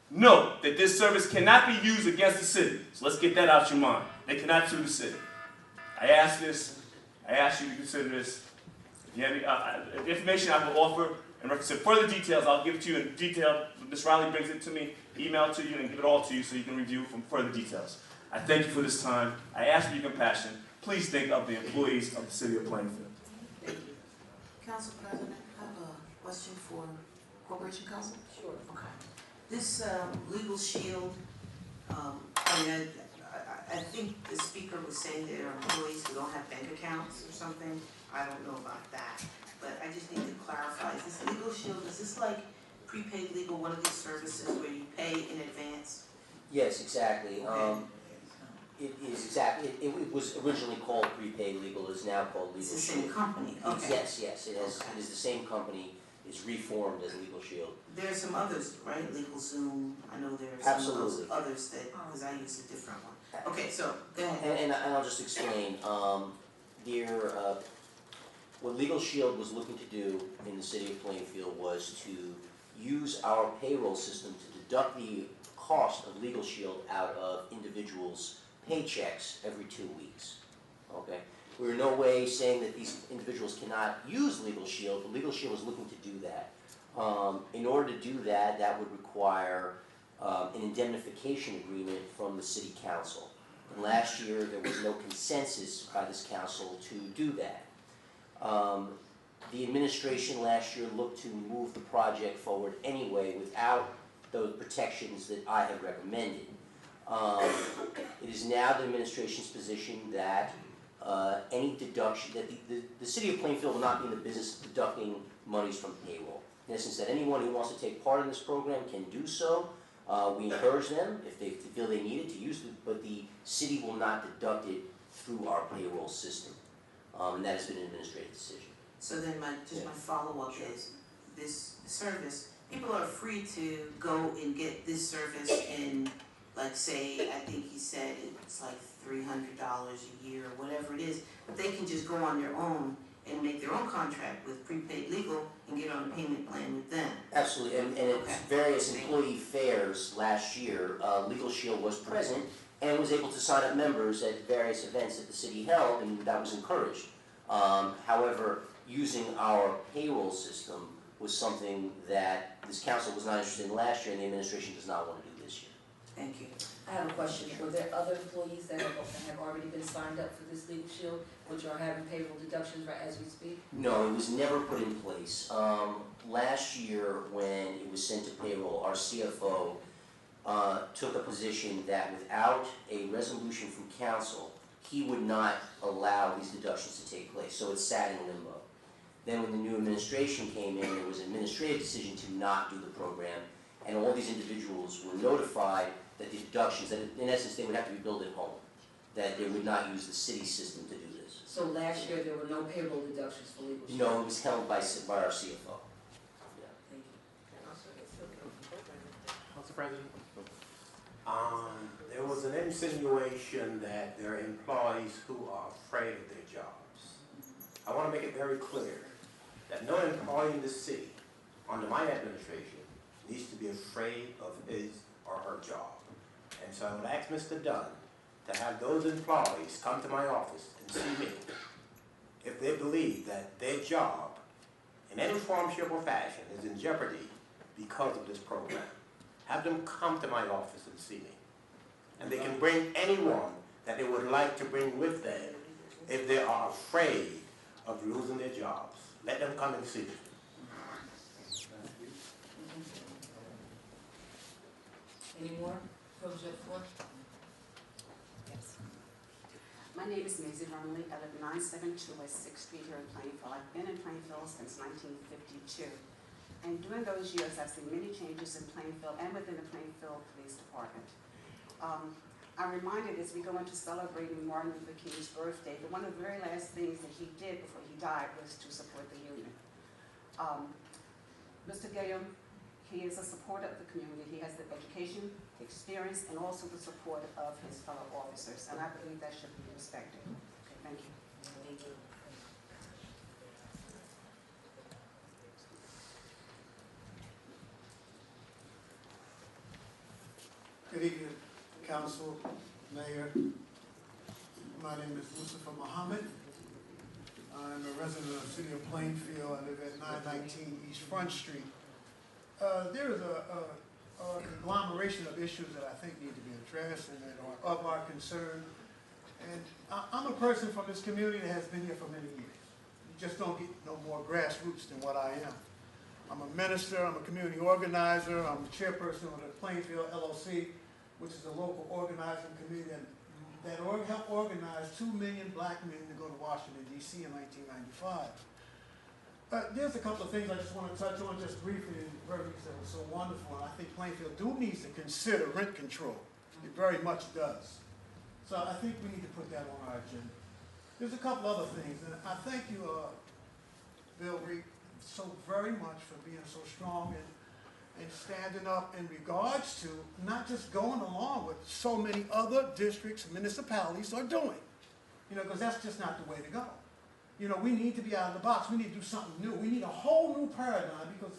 Note that this service cannot be used against the city. So let's get that out your mind. They cannot sue the city. I ask you to consider this. If you have any information I will offer in reference to further details, I'll give it to you in detail. Ms. Riley brings it to me, email it to you, and give it all to you so you can review from further details. I thank you for this time. I ask for your compassion. Please think of the employees of the city of Plainfield. Thank you. Council President, I have a question for Corporation Council. Sure. Okay. This legal shield, I think the speaker was saying there are employees who don't have bank accounts or something. I don't know about that, but I just need to clarify. Is this legal shield, is this like prepaid legal, one of these services where you pay in advance? Yes, exactly. Okay. It is exactly. It was originally called prepaid legal. It's now called legal shield. It's the same company. Okay. Yes, yes. It is the same company. It's reformed as Legal Shield. There are some others, right? Legal Zoom. I know there are some of those others that, because I use a different one. Okay, so go ahead. And I'll just explain. What Legal Shield was looking to do in the city of Plainfield was to use our payroll system to deduct the cost of Legal Shield out of individuals' paychecks every 2 weeks. Okay? We're in no way saying that these individuals cannot use Legal Shield, but Legal Shield was looking to do that. In order to do that, that would require an indemnification agreement from the city council. And last year, there was no consensus by this council to do that. The administration last year looked to move the project forward anyway without those protections that I had recommended. It is now the administration's position that any deduction, that the city of Plainfield will not be in the business of deducting monies from payroll. In essence, that anyone who wants to take part in this program can do so. We encourage them, if they feel they need it, to use it, but the city will not deduct it through our payroll system. And that has been an administrative decision. So then my follow-up is, this service, people are free to go and get this service in, like say, I think he said it's like $300 a year or whatever it is, but they can just go on their own and make their own contract with prepaid legal and get on a payment plan with them. Absolutely, and at various employee fairs last year, Legal Shield was present and was able to sign up members at various events that the city held, and that was encouraged. However, using our payroll system was something that this council was not interested in last year, and the administration does not want to do this year. Thank you. I have a question. Were there other employees that have already been signed up for this Legal Shield, which are having payroll deductions right as we speak? No, it was never put in place. Last year, when it was sent to payroll, our CFO took a position that without a resolution from council, he would not allow these deductions to take place, so it sat in limbo. Then when the new administration came in, there was an administrative decision to not do the program, and all these individuals were notified that the deductions, that in essence they would have to be billed at home, that they would not use the city system to do this. So last year, there were no payroll deductions for Legal Shield? No, it was held by our CFO. Thank you. Council President. There was an insinuation that there are employees who are afraid of their jobs. I want to make it very clear that no employee in the city under my administration needs to be afraid of his or her job. And so I would ask Mr. Dunn to have those employees come to my office and see me if they believe that their job in any form, shape, or fashion is in jeopardy because of this program. Have them come to my office and see me. And they can bring anyone that they would like to bring with them if they are afraid of losing their jobs. Let them come and see me. Any more? Folks up front? Yes. My name is Maisie Rumley. I live 972 West 6th Street here in Plainfield. I've been in Plainfield since 1952. And during those years, I've seen many changes in Plainfield and within the Plainfield Police Department. I'm reminded as we go into celebrating Martin Luther King's birthday that one of the very last things that he did before he died was to support the union. Mr. Gayum, he is a supporter of the community. He has the education, the experience, and also the support of his fellow officers, and I believe that should be respected. Okay, thank you. Thank you. Good evening, Council, Mayor. My name is Mustafa Muhammad. I'm a resident of the city of Plainfield. I live at 919 East Front Street. There is a conglomeration of issues that I think need to be addressed and that are of our concern. And I'm a person from this community that has been here for many years. You just don't get no more grassroots than what I am. I'm a minister, I'm a community organizer, I'm the chairperson of the Plainfield LOC, which is a local organizing committee that helped organize 2 million black men to go to Washington, D.C. in 1995. There's a couple of things I just want to touch on just briefly, and Veronique said was so wonderful, and I think Plainfield needs to consider rent control. It very much does. So I think we need to put that on our agenda. There's a couple other things, and I thank you, Bill Reed, so very much for being so strong and standing up in regards to not just going along with so many other districts and municipalities are doing, because that's just not the way to go. We need to be out of the box. We need to do something new. We need a whole new paradigm because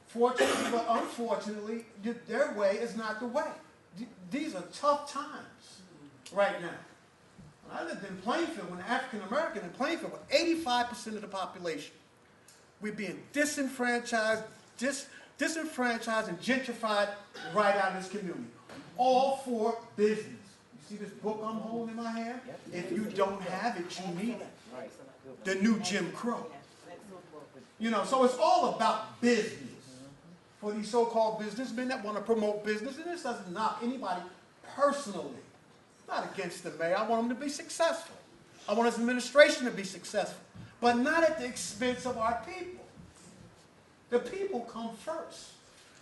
fortunately, but unfortunately, their way is not the way. These are tough times right now. When I lived in Plainfield, when African American in Plainfield were 85% of the population. We're being disenfranchised and gentrified right out of this community. All for business. You see this book I'm holding in my hand? If you don't have it, you need it. The new Jim Crow. So it's all about business. For these so-called businessmen that want to promote business, and this doesn't knock anybody personally. Not against the mayor. I want him to be successful. I want his administration to be successful. But not at the expense of our people. The people come first.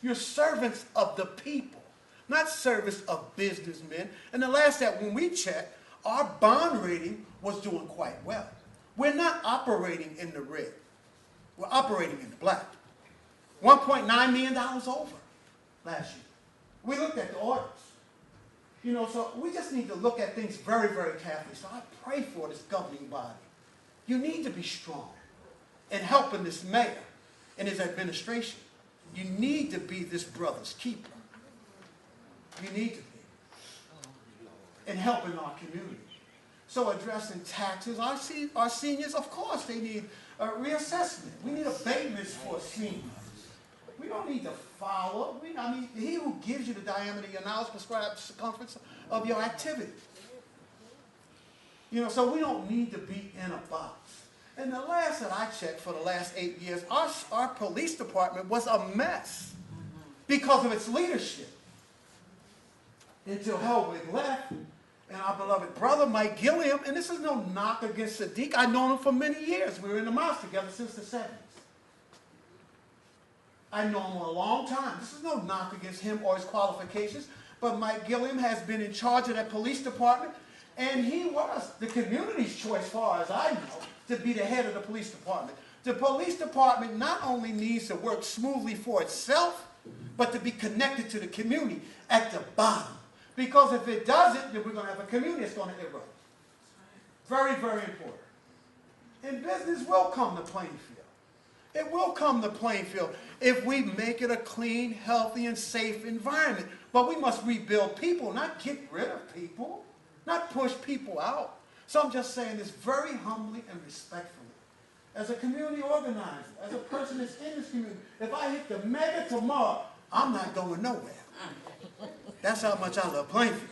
You're servants of the people, not servants of businessmen. And the last that when we checked, our bond rating was doing quite well. We're not operating in the red. We're operating in the black. $1.9 million over last year. We looked at the orders. So we just need to look at things very, very carefully. So I pray for this governing body. You need to be strong in helping this mayor and his administration. You need to be this brother's keeper. You need to be. In helping our community. So addressing taxes, our seniors, of course, they need a reassessment. We need abatements for seniors. We don't need to follow. I mean, he who gives you the diameter of your knowledge prescribes the circumference of your activity. You know, so we don't need to be in a box. And the last that I checked for the last 8 years, our police department was a mess because of its leadership. Until Helwig left, and our beloved brother, Mike Gilliam, and this is no knock against Sadiq. I've known him for many years. We were in the mosque together since the 70s. I've known him a long time. This is no knock against him or his qualifications, but Mike Gilliam has been in charge of that police department, and he was the community's choice, as far as I know, to be the head of the police department. The police department not only needs to work smoothly for itself, but to be connected to the community at the bottom. Because if it doesn't, then we're going to have a community that's going to erode. Very, very important. And business will come to Plainfield. It will come to Plainfield if we make it a clean, healthy, and safe environment. But we must rebuild people, not get rid of people, not push people out. So I'm just saying this very humbly and respectfully. As a community organizer, as a person that's in this community, if I hit the mega tomorrow, I'm not going nowhere. That's how much I love Plainfield.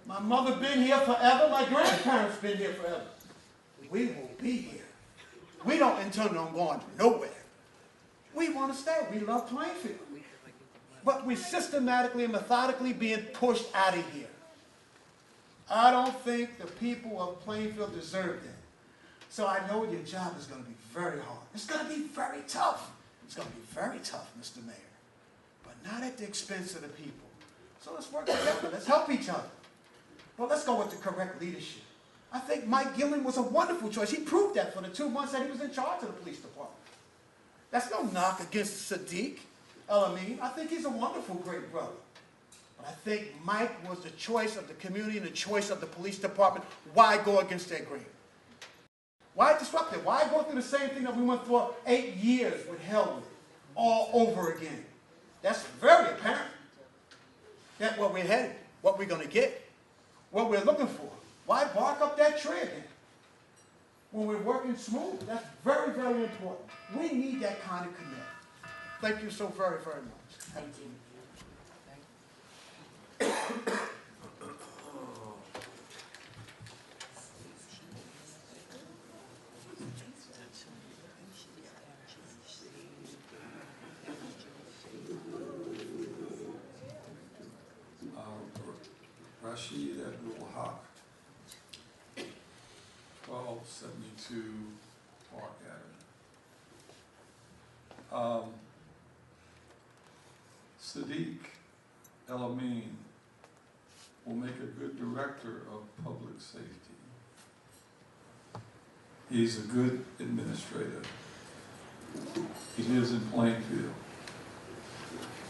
My mother been here forever. My grandparents been here forever. We will be here. We don't intend on going nowhere. We want to stay. We love Plainfield. But we're systematically and methodically being pushed out of here. I don't think the people of Plainfield deserve that. So I know your job is going to be very hard. It's going to be very tough. It's going to be very tough, Mr. Mayor. But not at the expense of the people. So let's work together. Let's help each other. But let's go with the correct leadership. I think Mike Gillen was a wonderful choice. He proved that for the 2 months that he was in charge of the police department. That's no knock against Sadiq El-Amin. I think he's a wonderful, great brother. But I think Mike was the choice of the community and the choice of the police department. Why go against their grain? Why disrupt it? Why go through the same thing that we went through 8 years with Helwig all over again? That's very apparent. That's where we're headed, what we're going to get, what we're looking for. Why bark up that tree again? When we're working smooth, that's very, very important. We need that kind of connect. Thank you so very, very much. Thank you. Rashid Abdul-Haq, 1272 Park Avenue. Sadiq El-Amin will make a good director of public safety. He's a good administrator. He lives in Plainfield.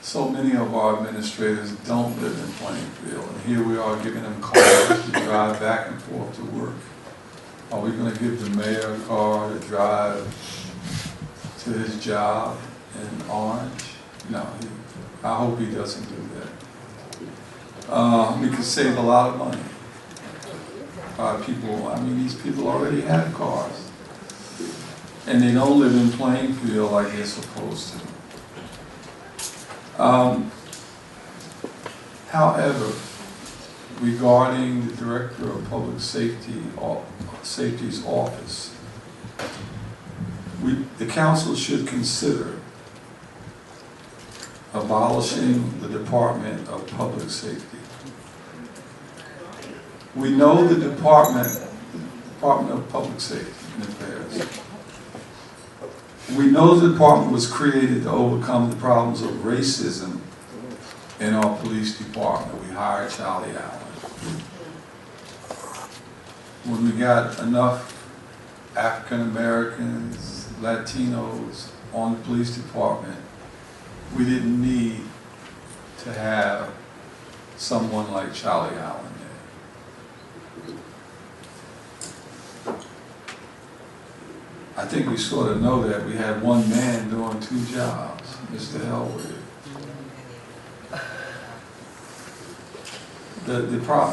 So many of our administrators don't live in Plainfield, and here we are giving them cars to drive back and forth to work. Are we going to give the mayor a car to drive to his job in Orange? No, I hope he doesn't do that. We could save a lot of money. These people already have cars, and they don't live in Plainfield like they're supposed to. However, regarding the Director of Public Safety's office, the council should consider abolishing the Department of Public Safety. We know the Department of Public Safety and Affairs. We know the department was created to overcome the problems of racism in our police department. We hired Charlie Allen. When we got enough African Americans, Latinos on the police department, we didn't need to have someone like Charlie Allen there. think we sort of know that. We had one man doing two jobs, Mr. Elwood.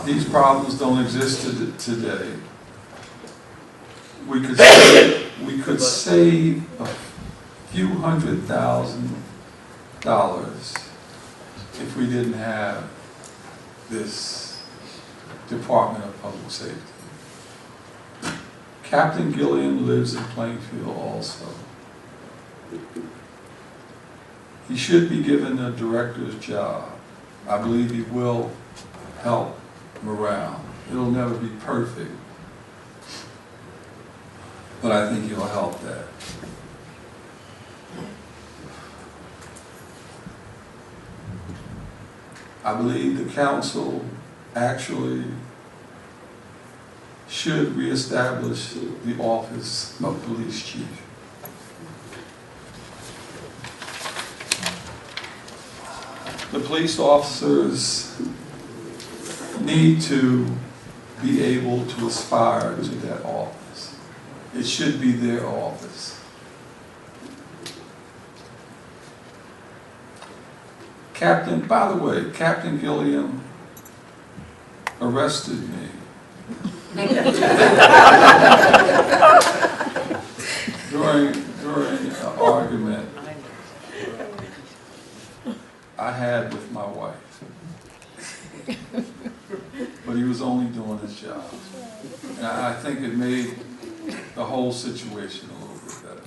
These problems don't exist today. We could save a few $100,000 if we didn't have this Department of Public Safety. Captain Gilliam lives in Plainfield also. He should be given a director's job. I believe he will help morale. It'll never be perfect, but I think he'll help that. I believe the council actually should reestablish the office of police chief. The police officers need to be able to aspire to that office. It should be their office. By the way, Captain Gilliam arrested me. during an argument I had with my wife. But he was only doing his job. And I think it made the whole situation a little bit better.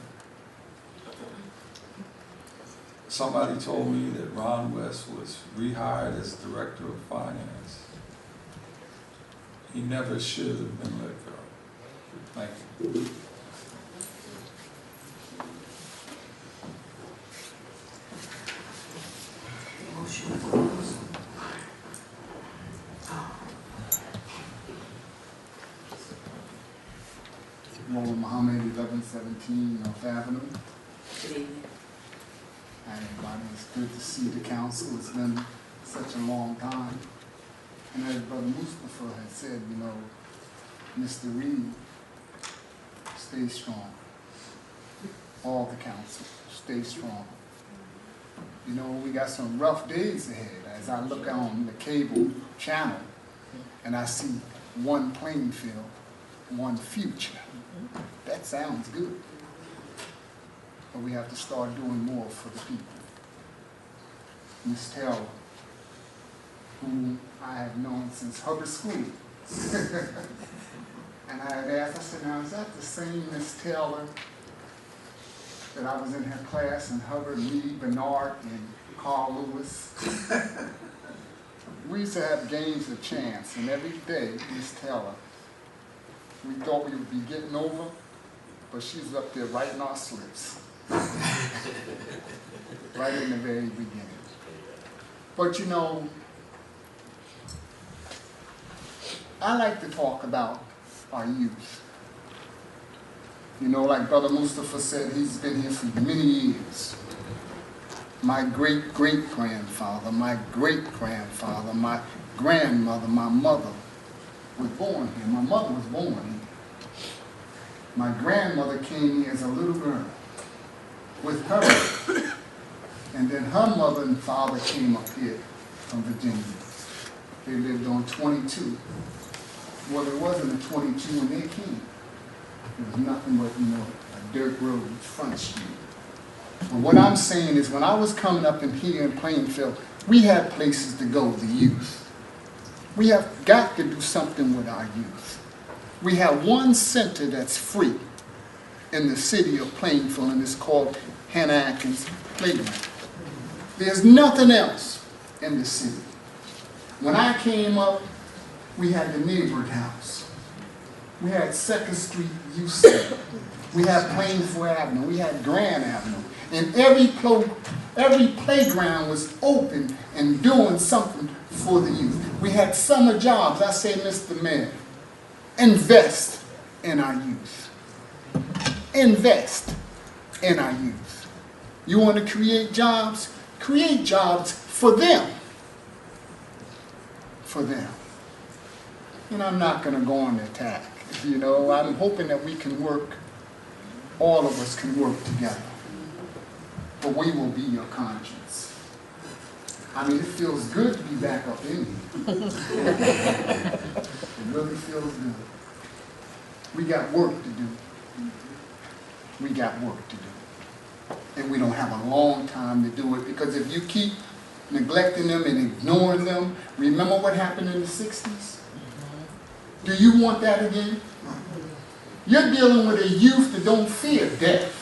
Somebody told me that Ron West was rehired as Director of Finance. He never should have been let go. Thank you. Roland Muhammad, 1117 North Avenue. Good evening. Hi everybody, it's good to see the council. It's been such a long time. And as Brother Mustafa had said, you know, Mr. Reed, stay strong. All the council, stay strong. You know, we got some rough days ahead. As I look on the cable channel and I see one Plainfield, one future. That sounds good. But we have to start doing more for the people. Ms. Taylor, whom I have known since Hubbard School. And I had asked, I said, now is that the same Ms. Taylor that I was in her class in Hubbard, Lee, Bernard, and Carl Lewis? We used to have games of chance, and every day, Ms. Taylor, we thought we would be getting over, but she's up there writing our slips. Right in the very beginning. But you know, I like to talk about our youth. You know, like Brother Mustafa said, he's been here for many years. My great-great-grandfather, my great-grandfather, my grandmother, my mother was born here. My mother was born here. My grandmother came here as a little girl with her mother. And then her mother and father came up here from Virginia. They lived on 22. Well, there wasn't a 22 when they came. There was nothing but, you know, a dirt road, front street. But what I'm saying is when I was coming up in here in Plainfield, we had places to go, the youth. We have got to do something with our youth. We have one center that's free in the city of Plainfield, and it's called Hannah Atkins Playground. There's nothing else in the city. When I came up, we had the neighborhood house. We had 2nd Street Youth Center. We had Plainfield Avenue. We had Grand Avenue. And every playground was open and doing something for the youth. We had summer jobs. I say, Mr. Mayor, invest in our youth. Invest in our youth. You want to create jobs? Create jobs for them. For them. And I'm not going to go on the attack. You know, I'm hoping that we can work all of us can work together. But we will be your conscience. I mean, it feels good to be back up in here. It really feels good. We got work to do. We got work to do. And we don't have a long time to do it, because if you keep neglecting them and ignoring them, remember what happened in the 60s? Do you want that again? You're dealing with a youth that don't fear death.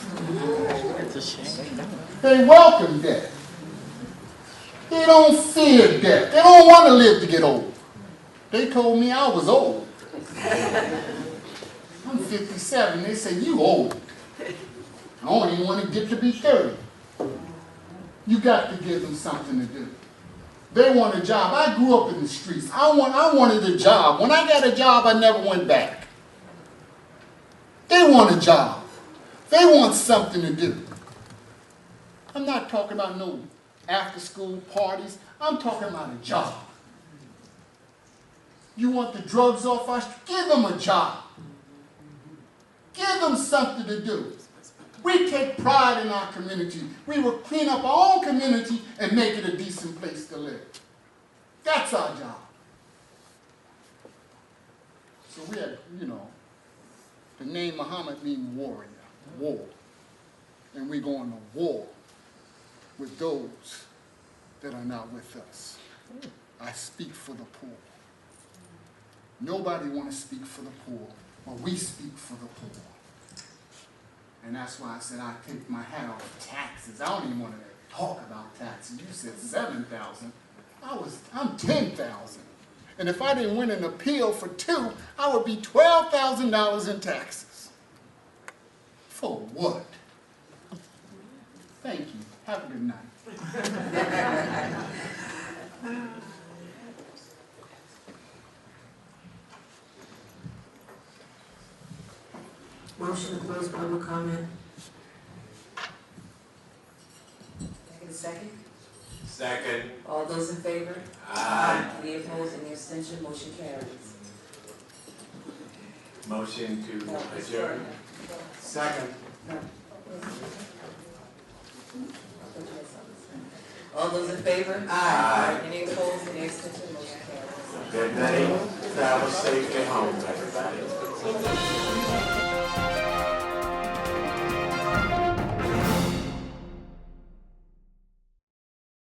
It's a shame. They welcome death. They don't fear death. They don't want to live to get old. They told me I was old. I'm 57. They say, you old. I don't even want to get to be 30. You got to give them something to do. They want a job. I grew up in the streets. I wanted a job. When I got a job, I never went back. They want a job. They want something to do. I'm not talking about no after-school parties. I'm talking about a job. You want the drugs off our street? Give them a job. Give them something to do. We take pride in our community. We will clean up our own community and make it a decent place to live. That's our job. So we had, the name Muhammad means warrior, war. And we're going to war with those that are not with us. I speak for the poor. Nobody want to speak for the poor, but we speak for the poor. And that's why I said I take my hat off taxes. I don't even want to talk about taxes. You said 7,000. I'm 10,000. And if I didn't win an appeal for 2, I would be $12,000 in taxes. For what? Thank you. Have a good night. Motion to close public comment. Take a second. Second. All those in favor? Aye. Any opposed, any abstention, motion carries. Motion to adjourn. Second. All those in favor? Aye. Any opposed, any abstention, motion carries. Good night. Travel safely home, everybody.